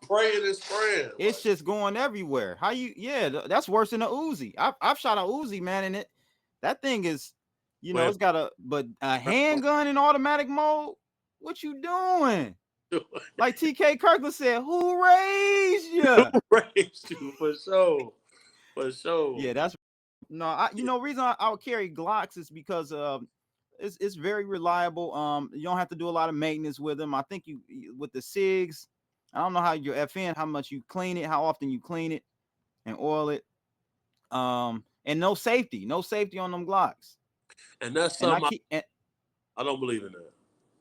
praying and spraying. It's just going everywhere. How you? Yeah, that's worse than a Uzi. I've shot a Uzi, man, and that thing is, it's got a handgun in automatic mode. What you doing? Like TK Kirkland said, who raised you? Who raised you, for sure. For sure. Yeah, that's reason I would carry Glocks is because it's very reliable. You don't have to do a lot of maintenance with them. I think with the SIGs, I don't know how your FN, how much you clean it, how often you clean it and oil it. And no safety on them Glocks. And that's something I don't believe in that.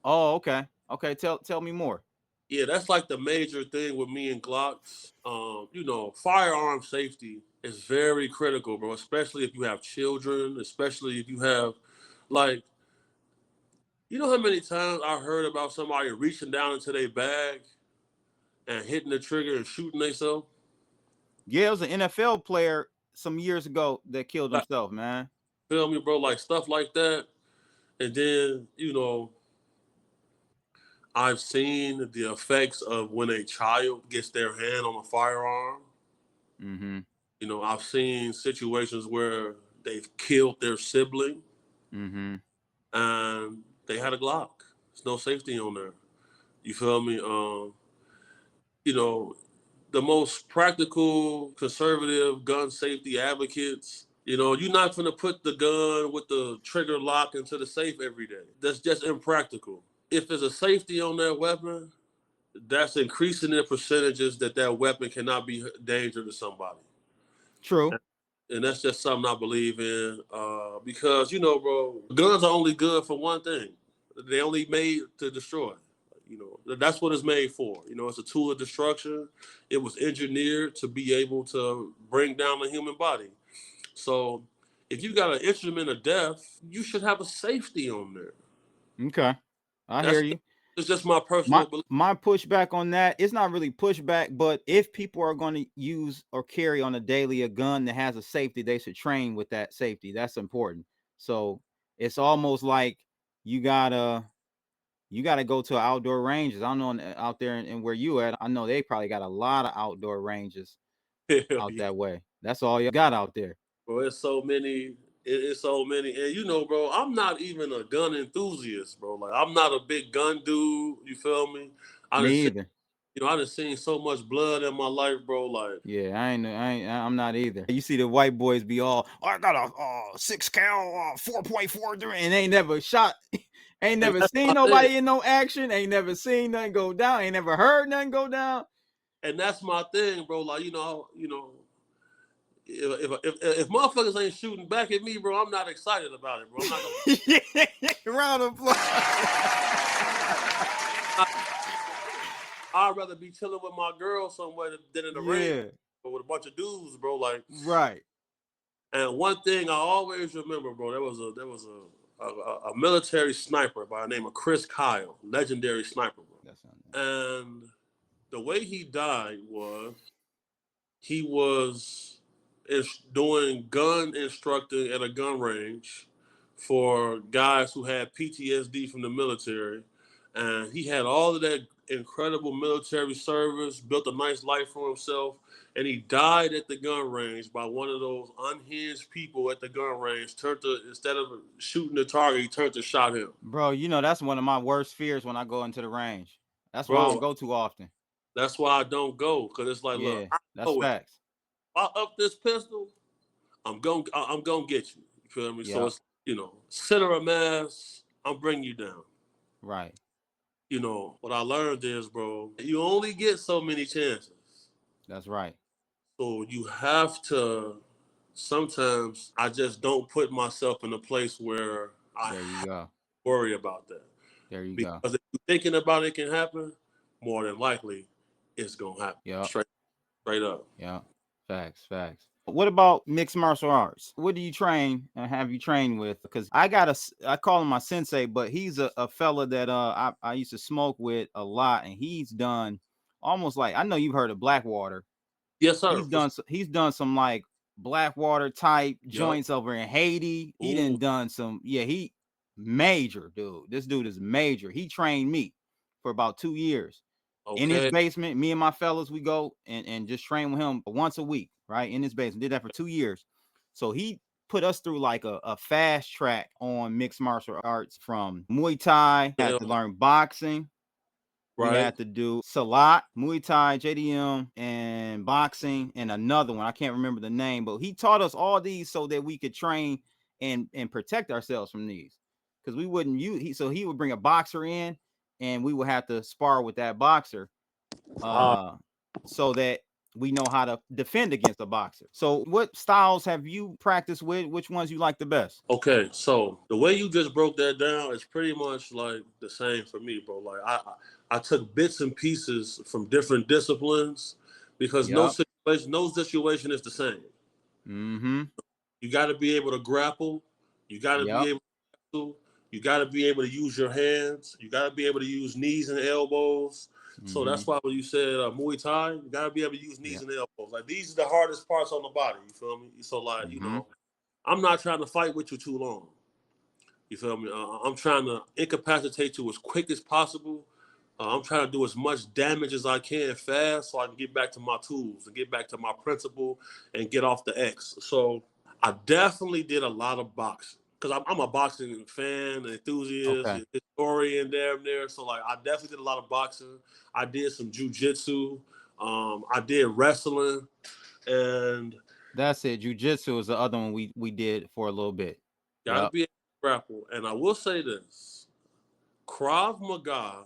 Oh, okay. Okay, tell me more. Yeah, that's like the major thing with me and Glocks. Firearm safety is very critical, bro, especially if you have children, especially if you have, like, how many times I heard about somebody reaching down into their bag and hitting the trigger and shooting themselves? Yeah, it was an NFL player some years ago that killed himself, man. Feel me, bro? Like stuff like that. And then, I've seen the effects of when a child gets their hand on a firearm. Mm-hmm. I've seen situations where they've killed their sibling. Mm-hmm. And they had a Glock. There's no safety on there. You feel me? The most practical, conservative gun safety advocates, you're not going to put the gun with the trigger lock into the safe every day. That's just impractical. If there's a safety on that weapon, that's increasing the percentages that weapon cannot be a danger to somebody. True. And that's just something I believe in, because, bro, guns are only good for one thing. They only made to destroy. That's what it's made for. It's a tool of destruction. It was engineered to be able to bring down the human body. So if you got an instrument of death, you should have a safety on there. Okay. I hear you. It's just my personal belief. My pushback on that, it's not really pushback, but if people are going to use or carry on a daily a gun that has a safety, they should train with that safety. That's important. So it's almost like you gotta go to outdoor ranges. I don't know out there and where you at. I know they probably got a lot of outdoor ranges out that way. That's all you got out there. Bro, it's so many. It's so many. And bro, I'm not even a gun enthusiast, bro. Like, I'm not a big gun dude. You feel me? Me either. I done seen so much blood in my life, bro. Like, yeah, I'm not either. You see the white boys be all, I got a 6 cal 4.4, and they ain't never shot. Ain't never seen nobody in no action. Ain't never seen nothing go down. Ain't never heard nothing go down. And that's my thing, bro. Like, if motherfuckers ain't shooting back at me, bro, I'm not excited about it, bro. I'm not gonna... Round of applause. I'd rather be chilling with my girl somewhere than in the rain, but with a bunch of dudes, bro. Like, right. And one thing I always remember, bro, there was a military sniper by the name of Chris Kyle, legendary sniper, bro. And the way he died was he was doing gun instructing at a gun range for guys who had PTSD from the military. And he had all of that incredible military service, built a nice life for himself, and he died at the gun range by one of those unhinged people at the gun range. Instead of shooting the target, he turned to shot him. Bro, that's one of my worst fears when I go into the range. That's why I don't go too often. That's why I don't go, because it's like, look, that's facts. If I up this pistol, I'm gonna get you. You feel me? Yep. So it's, center of mass, I'm bringing you down. Right. What I learned is, bro, you only get so many chances. That's right. So you have to, sometimes I just don't put myself in a place where I There you go. worry about that. There you go. Because if you're thinking about it can happen, more than likely it's gonna happen. Yep. Straight up. Yeah. Facts. What about mixed martial arts? What do you train and have you trained with? Because I call him my sensei, but he's a fella that I used to smoke with a lot, and he's done almost like, I know you've heard of Blackwater. Yes, sir. He's done some like Blackwater type joints over in Haiti. He done some, he major dude. This dude is major. He trained me for about 2 years. Okay. In his basement. Me and my fellas, we go and just train with him once a week, right? In his basement. Did that for 2 years. So he put us through like a fast track on mixed martial arts, from Muay Thai. Had to learn boxing. Right. We had to do Salat, Muay Thai, JDM, and boxing, and another one. I can't remember the name, but he taught us all these so that we could train and protect ourselves from these. Because we wouldn't use, so he would bring a boxer in, and we would have to spar with that boxer so that we know how to defend against a boxer. So what styles have you practiced with? Which ones you like the best? Okay, so the way you just broke that down is pretty much like the same for me, bro. Like I took bits and pieces from different disciplines, because no situation is the same. Mm-hmm. You got to be able to grapple. You got to be able to. You got to be able to use your hands. You got to be able to use knees and elbows. So that's why when you said Muay Thai, you got to be able to use knees and elbows. Like, these are the hardest parts on the body. You feel me? So like, I'm not trying to fight with you too long. You feel me? I'm trying to incapacitate you as quick as possible. I'm trying to do as much damage as I can fast, so I can get back to my tools and get back to my principle and get off the X. So I definitely did a lot of boxing, because I'm a boxing fan, enthusiast, historian there. So like, I definitely did a lot of boxing. I did some jujitsu. I did wrestling, and that's it. Jiu-jitsu is the other one we did for a little bit. Gotta be able to grapple. And I will say this: Krav Maga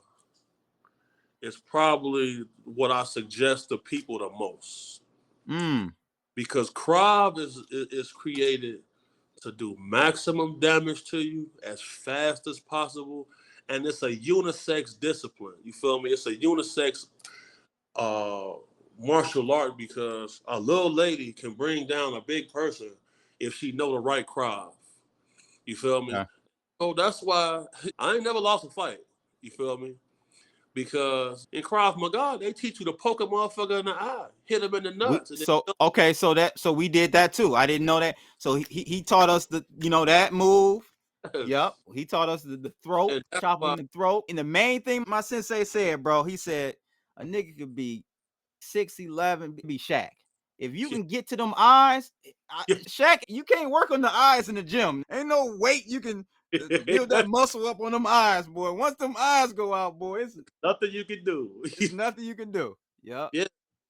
is probably what I suggest to people the most. Because Krav is created to do maximum damage to you as fast as possible. And it's a unisex discipline. You feel me? It's a unisex martial art, because a little lady can bring down a big person if she know the right Krav. You feel me? So that's why I ain't never lost a fight. You feel me? Because in Krav Maga, they teach you to poke a motherfucker in the eye, hit him in the nuts. So we did that too. I didn't know that. So he taught us that move. Yep. He taught us the throat, chop him in the throat. And the main thing my sensei said, bro, he said a nigga could be 6'11", be Shaq. If you can get to them eyes, Shaq, you can't work on the eyes in the gym. Ain't no weight you can build that muscle up on them eyes, boy. Once them eyes go out, boy, it's nothing you can do. It's nothing you can do. Yep. Yeah.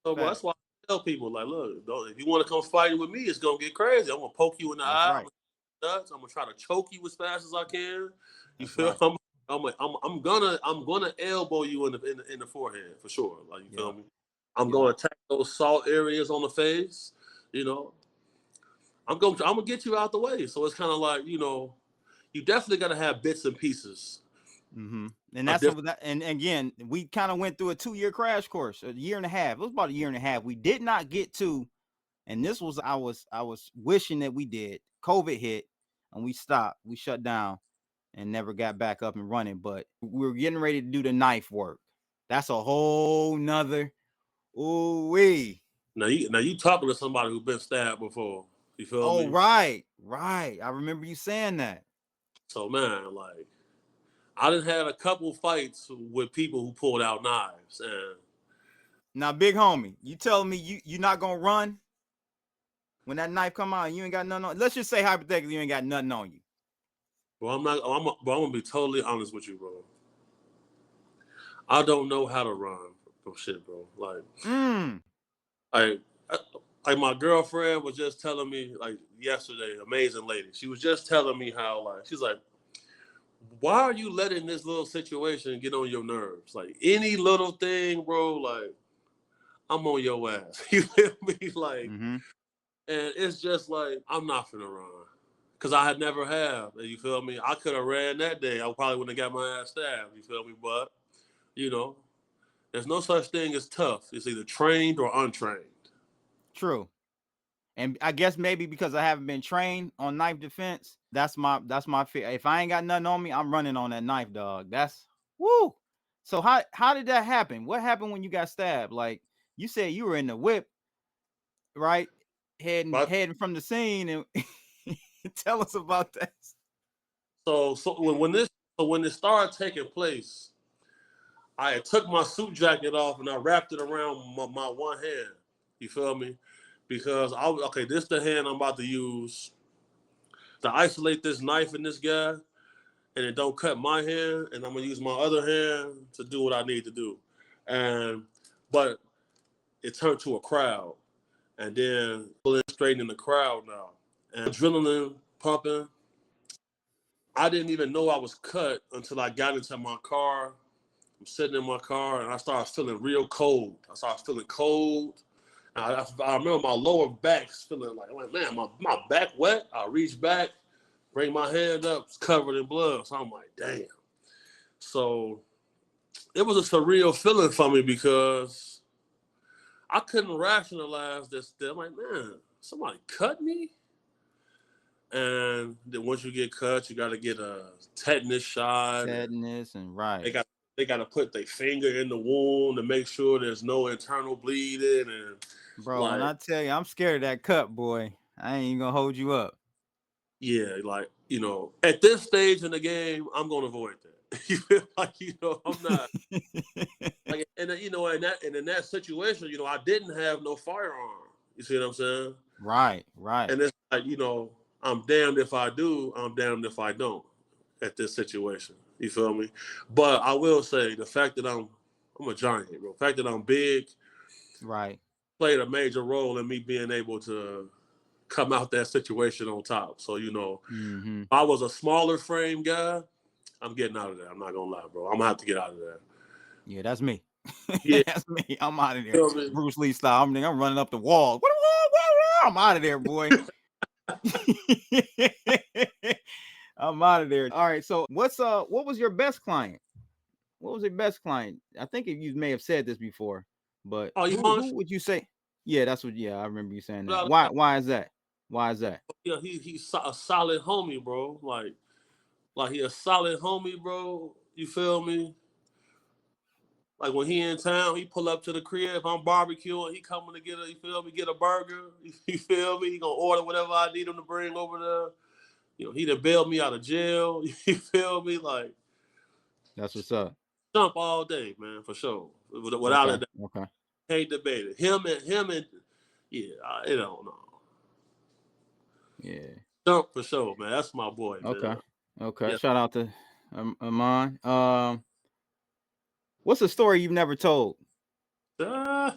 So that's why I tell people, like, look, if you want to come fighting with me, it's gonna get crazy. I'm gonna poke you in the eye. Right. I'm gonna try to choke you as fast as I can. You feel? Right. I'm gonna elbow you in the forehead for sure. Like, you feel me? I'm gonna attack those soft areas on the face. I'm gonna get you out the way. So it's kind of like, you definitely gotta have bits and pieces. And that's and again, we kind of went through a 2-year crash course, a year and a half. It was about a year and a half. We did not get to, and this was I was wishing that we did. COVID hit and we stopped. We shut down and never got back up and running. But we were getting ready to do the knife work. That's a whole nother. Ooh-wee. Now you talking to somebody who's been stabbed before. You feel me? Oh, right. I remember you saying that. So man, like, I done had a couple fights with people who pulled out knives. And now, big homie, you telling me you not gonna run when that knife come out and you ain't got nothing on? Let's just say hypothetically you ain't got nothing on you. Well, I'm gonna be totally honest with you, bro. I don't know how to run from shit, bro. Like, like my girlfriend was just telling me like yesterday, amazing lady. She was just telling me how like she's like, why are you letting this little situation get on your nerves? Like any little thing, bro, like I'm on your ass. You feel me? Like, Mm-hmm. and it's just like I'm not finna run. Cause I had never have. You feel me? I could have ran that day. I probably wouldn't have got my ass stabbed. You feel me? But, you know, there's no such thing as tough. It's either trained or untrained. True. And I guess maybe because I haven't been trained on knife defense, that's my fear. If I ain't got nothing on me, I'm running on that knife, dog. That's woo. So how did that happen? What happened when you got stabbed? Like you said, you were in the whip, right? Heading from the scene, and tell us about that. So when this started taking place, I took my suit jacket off and I wrapped it around my one hand. You feel me? Because this is the hand I'm about to use to isolate this knife in this guy, and it don't cut my hand, and I'm gonna use my other hand to do what I need to do. But it turned to a crowd, and then pulling straight in the crowd now, and adrenaline pumping. I didn't even know I was cut until I got into my car. I'm sitting in my car, and I started feeling real cold. I started feeling cold. I remember my lower back's feeling like man, my back wet. I reach back, bring my hand up, it's covered in blood. So I'm like, damn. So it was a surreal feeling for me because I couldn't rationalize this. I'm like, man, somebody cut me? And then once you get cut, you got to get a tetanus shot. Tetanus and right. They got to put their finger in the wound to make sure there's no internal bleeding. And bro, when I tell you, I'm scared of that cut, boy. I ain't even gonna hold you up. Yeah, like, you know, at this stage in the game, I'm gonna avoid that. You feel like, you know, I'm not like, and you know, in that situation, you know, I didn't have no firearm. You see what I'm saying? Right. And it's like, you know, I'm damned if I do, I'm damned if I don't at this situation. You feel me? But I will say the fact that I'm a giant, bro. The fact that I'm big, right, played a major role in me being able to come out that situation on top. So, you know, if I was a smaller frame guy, I'm getting out of there. I'm not gonna lie, bro. I'm gonna have to get out of there. Yeah, that's me. Yeah, that's me. I'm out of there. You know what I mean? Bruce Lee style. I'm running up the wall. I'm out of there, boy. I'm out of there. All right. So what was your best client? What was your best client? I think you may have said this before, but who would you say? Yeah, that's what. Yeah, I remember you saying that. Why is that? Why is that? Yeah, he's a solid homie, bro. Like he a solid homie, bro. You feel me? Like when he in town, he pull up to the crib. If I'm barbecuing, he coming to get get a burger. You feel me? He gonna order whatever I need him to bring over there. You know, he done bailed me out of jail. You feel me? Like that's what's up. Jump all day, man, for sure. Without a doubt. Okay. Can't debate it. Him and yeah, I don't know. Yeah. Jump for sure, man. That's my boy, man. Okay. Yeah. Shout out to Amon. What's a story you've never told? Bro,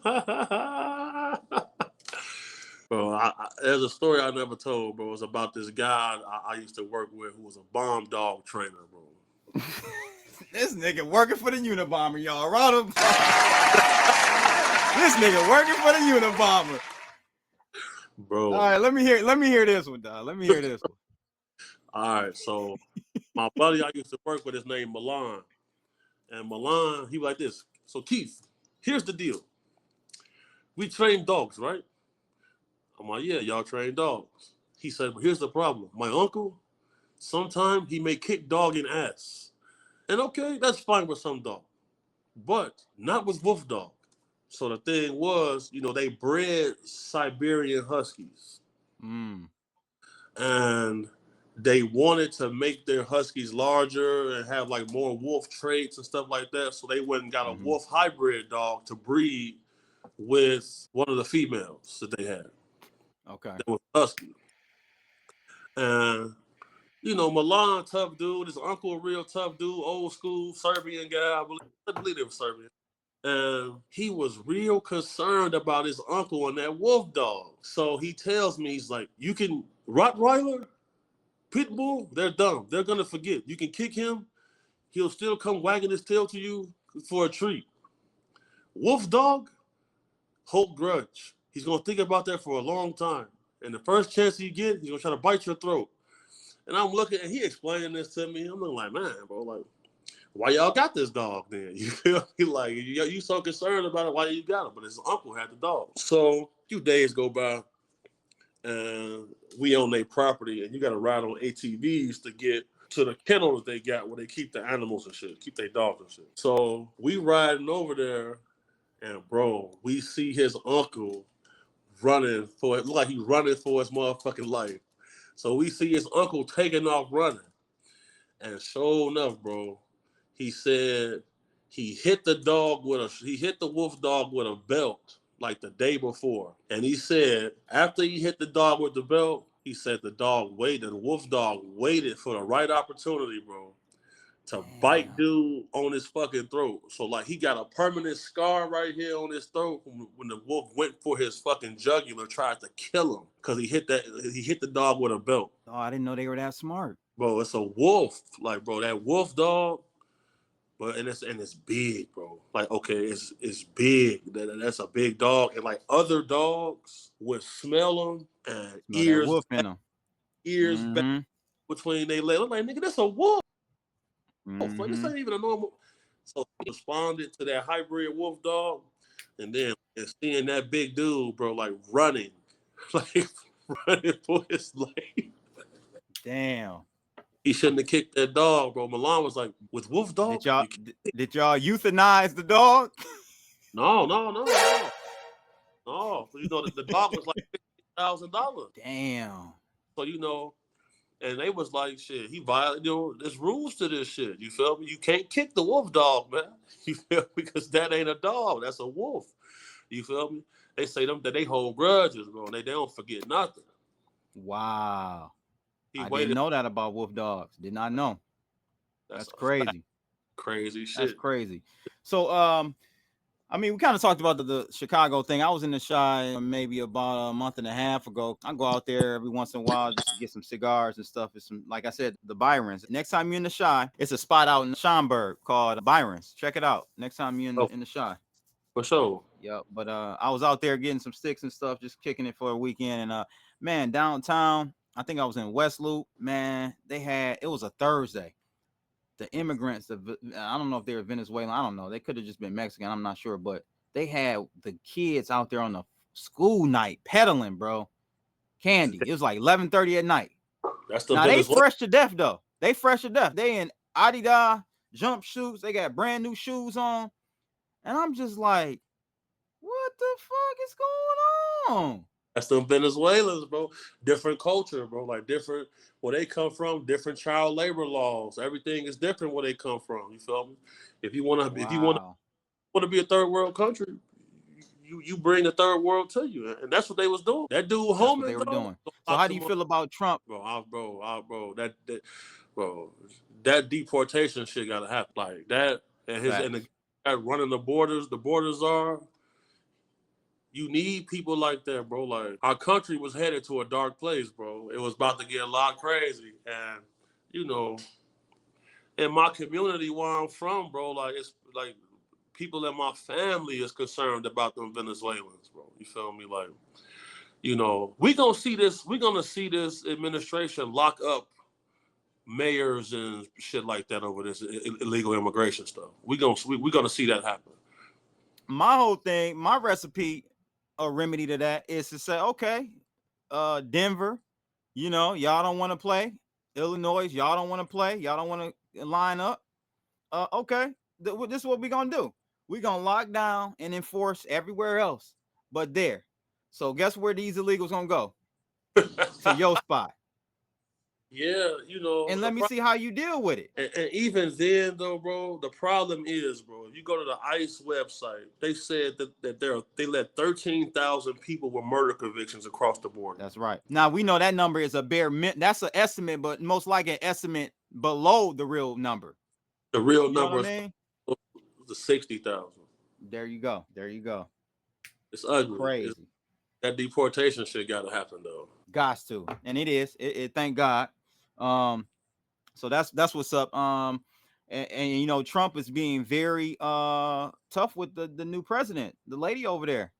there's a story I never told, bro. It's about this guy I used to work with who was a bomb dog trainer, bro. This nigga working for the Unabomber, y'all. Round of this nigga working for the Unabomber. Bro. All right, let me hear this one, dog. Let me hear this one. All right, so my buddy I used to work with is named Milan. And Milan, he was like this. So Keith, here's the deal. We train dogs, right? I'm like, yeah, y'all train dogs. He said, but here's the problem. My uncle, sometimes he may kick dog in ass. And okay, that's fine with some dog. But not with wolf dog. So the thing was, you know, they bred Siberian Huskies. And they wanted to make their Huskies larger and have like more wolf traits and stuff like that. So they went and got a wolf hybrid dog to breed with one of the females that they had. Okay. That was Husky. And, you know, Milan, tough dude. His uncle, a real tough dude, old school Serbian guy. I believe they were Serbian. And he was real concerned about his uncle and that wolf dog. So he tells me, he's like, you can, Rottweiler, Pitbull, they're dumb. They're going to forget. You can kick him. He'll still come wagging his tail to you for a treat. Wolf dog, hold grudge. He's going to think about that for a long time. And the first chance he get, he's going to try to bite your throat. And I'm looking, and he explaining this to me. I'm looking like, man, bro, like, why y'all got this dog then? You feel me? Like, you so concerned about it, why you got it? But his uncle had the dog. So a few days go by, and we own their property, and you got to ride on ATVs to get to the kennel that they got where they keep the animals and shit, keep their dogs and shit. So we riding over there, and bro, we see his uncle running for it. Look like he's running for his motherfucking life. So we see his uncle taking off running. And sure enough, bro, he said he hit the wolf dog with a belt like the day before. And he said after he hit the dog with the belt, he said the wolf dog waited for the right opportunity, bro, to bite dude on his fucking throat. So like he got a permanent scar right here on his throat when the wolf went for his fucking jugular, tried to kill him because he hit the dog with a belt. Oh, I didn't know they were that smart. Bro, it's a wolf. Like, bro, that wolf dog, but and it's big, bro. Like, okay, it's big. That's a big dog. And like other dogs would smell them and ears back between their legs. I'm like, nigga, that's a wolf. Like, this ain't even a normal. So he responded to that hybrid wolf dog, and then seeing that big dude, bro, like running for his life. Damn. He shouldn't have kicked that dog, bro. Milan was like, with wolf dog? Did y'all euthanize the dog? No. You know, the dog was like $50,000. Damn. So, you know, and they was like, shit, he violated, you know, there's rules to this shit. You feel me? You can't kick the wolf dog, man. You feel me? Because that ain't a dog. That's a wolf. You feel me? They say that they hold grudges, bro. They don't forget nothing. Wow. I didn't know that about wolf dogs. Did not know. That's crazy. Crazy shit. That's crazy. So, I mean, we kind of talked about the Chicago thing. I was in the Chi maybe about a month and a half ago. I go out there every once in a while just to get some cigars and stuff. It's some, like I said, the Byrons. Next time you're in the Chi, it's a spot out in Schaumburg called Byrons. Check it out. Next time you're in the Chi. For sure. Yeah, but I was out there getting some sticks and stuff, just kicking it for a weekend. And man, downtown, I think I was in West Loop. Man, it was a Thursday. The immigrants, I don't know if they were Venezuelan. I don't know. They could have just been Mexican. I'm not sure. But they had the kids out there on the school night peddling, bro. Candy. It was like 11:30 at night. Now, they fresh to death, though. They fresh to death. They in Adidas jump shoes. They got brand new shoes on. And I'm just like, what the fuck is going on? That's the Venezuelans, bro. Different culture, bro. Like different where they come from, different child labor laws. Everything is different where they come from. You feel me? If you want to be a third world country, you bring a third world to you, and that's what they was doing. That dude, Homer, they were doing. So how do you feel about Trump, bro? That deportation shit gotta happen like that, and the guy running the borders. The borders are. You need people like that, bro. Like, our country was headed to a dark place, bro. It was about to get a lot crazy. And, you know, in my community where I'm from, bro, like, it's like people in my family is concerned about them Venezuelans, bro. You feel me? Like, you know, we're going to see this administration lock up mayors and shit like that over this illegal immigration stuff. We're going to see that happen. My whole thing, my recipe, a remedy to that is to say, okay, Denver, you know, y'all don't want to play. Illinois, y'all don't want to play. Y'all don't want to line up. Okay, this is what we're going to do. We're going to lock down and enforce everywhere else but there. So guess where these illegals going to go? To your spot. Yeah, you know. And let me see how you deal with it. And even then, though, bro, the problem is, bro, if you go to the ICE website, they said that they let 13,000 people with murder convictions across the border. That's right. Now, we know that number is that's an estimate, but most likely an estimate below the real number. The real number is the 60,000. There you go. There you go. It's ugly. Crazy. That deportation shit got to happen though. Gots to, and it is. It thank God. So that's what's up. And you know, Trump is being very tough with the new president, the lady over there.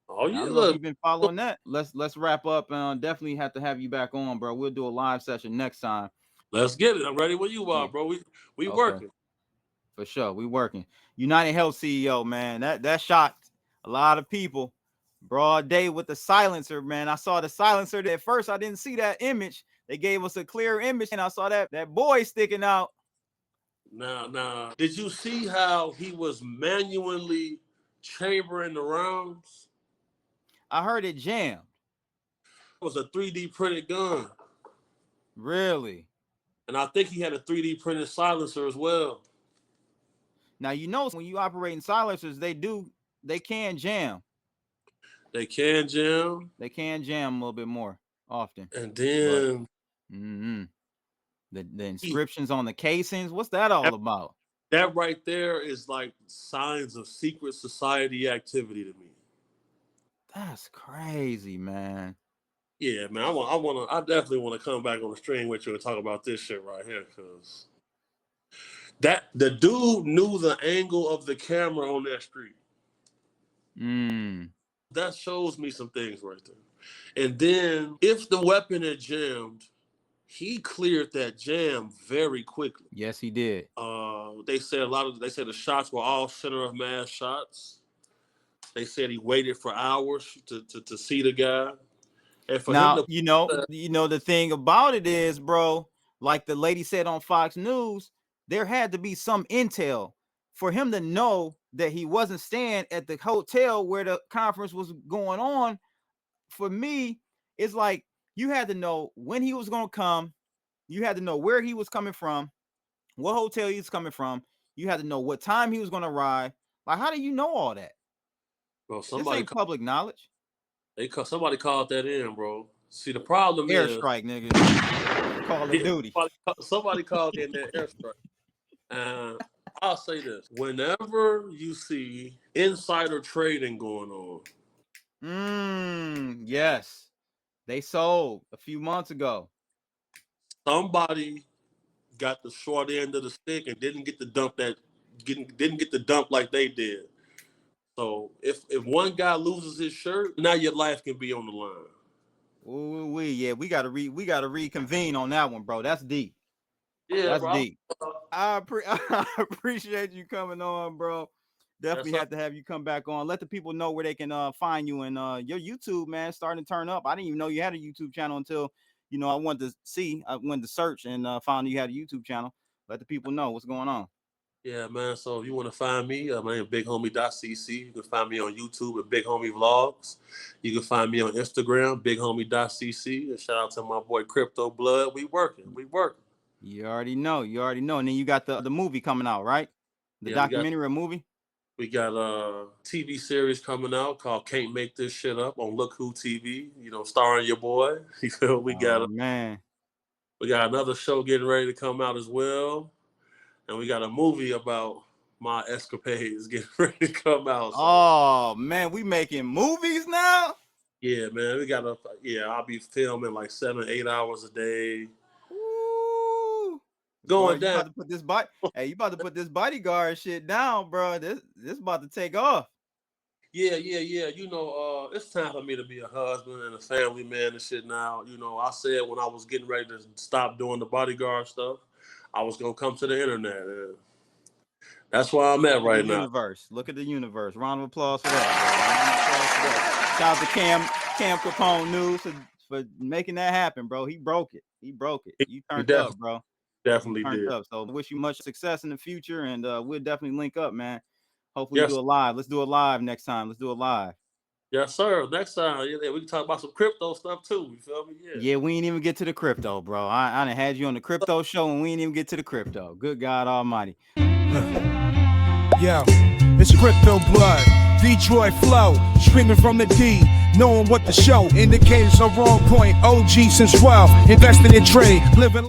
Oh yeah, I don't know if you've been following that. Let's wrap up. Definitely have to have you back on, bro. We'll do a live session next time. Let's get it. I'm ready when you are, bro. We Okay. working. For sure, we working. United Health CEO, man. That shocked a lot of people. Broad day with the silencer, man. I saw the silencer. At first, I didn't see that image. They gave us a clear image, and I saw that boy sticking out. Now, did you see how he was manually chambering the rounds? I heard it jammed. It was a 3D printed gun. Really? And I think he had a 3D printed silencer as well. Now, you know, when you operate in silencers, they can jam. They can jam. They can jam a little bit more often. And then the inscriptions on the casings, what's that all about? That right there is like signs of secret society activity to me. That's crazy, man. Yeah, man. I definitely want to come back on the stream with you and talk about this shit right here, because the dude knew the angle of the camera on that street. That shows me some things right there. And then if the weapon had jammed, he cleared that jam very quickly. Yes, he did. They said the shots were all center of mass shots. They said he waited for hours to see the guy. And for now, him to, you know, the thing about it is, bro, like the lady said on Fox News, there had to be some intel for him to know that he wasn't staying at the hotel where the conference was going on. For me, it's like you had to know when he was going to come. You had to know where he was coming from, what hotel he was coming from. You had to know what time he was going to arrive. Like, how do you know all that? Bro, this ain't public knowledge. Somebody called that in, bro. See, the problem is airstrike, nigga. Call of Duty. Somebody called in that airstrike. I'll say this: whenever you see insider trading going on, yes, they sold a few months ago. Somebody got the short end of the stick and didn't get the dump like they did. So if one guy loses his shirt, now your life can be on the line. We gotta reconvene on that one, bro. That's deep. Yeah, that's bro. Deep. I appreciate you coming on, bro. Definitely have to have you come back on. Let the people know where they can find you, and your YouTube, man, starting to turn up. I didn't even know you had a YouTube channel until I wanted to search and found you had a YouTube channel. Let the people know what's going on. Yeah, man. So if you want to find me, my name is BigHomie.cc. You can find me on YouTube at Big Homie Vlogs. You can find me on Instagram, BigHomie.cc. And shout out to my boy Crypto Blood. We working. You already know. And then you got the movie coming out, right? The documentary movie. We got a TV series coming out called Can't Make This Shit Up on Look Who TV. Starring your boy. You feel? We got another show getting ready to come out as well. And we got a movie about my escapades getting ready to come out. So. Oh, man, we making movies now? Yeah, man. I'll be filming like 7-8 hours a day. Ooh. Going down. You about to put this bodyguard shit down, bro. This about to take off. Yeah. It's time for me to be a husband and a family man and shit now. I said when I was getting ready to stop doing the bodyguard stuff, I was going to come to the internet. That's where I'm at right now. Look at the universe. Round of applause for that. Shout out to Cam Capone News for making that happen, bro. He broke it. You turned up, bro. Definitely did. Up. So wish you much success in the future, and we'll definitely link up, man. Hopefully do it live. Let's do it live next time. Let's do it live. Yes, sir. Next time, we can talk about some crypto stuff too. You feel me? Yeah, we ain't even get to the crypto, bro. I done had you on the crypto show, and we ain't even get to the crypto. Good God Almighty. Yo, it's Crypto Blood, Detroit flow, streaming from the D, knowing what to show. Indicators are on point. OG since 12, invested in trade, living.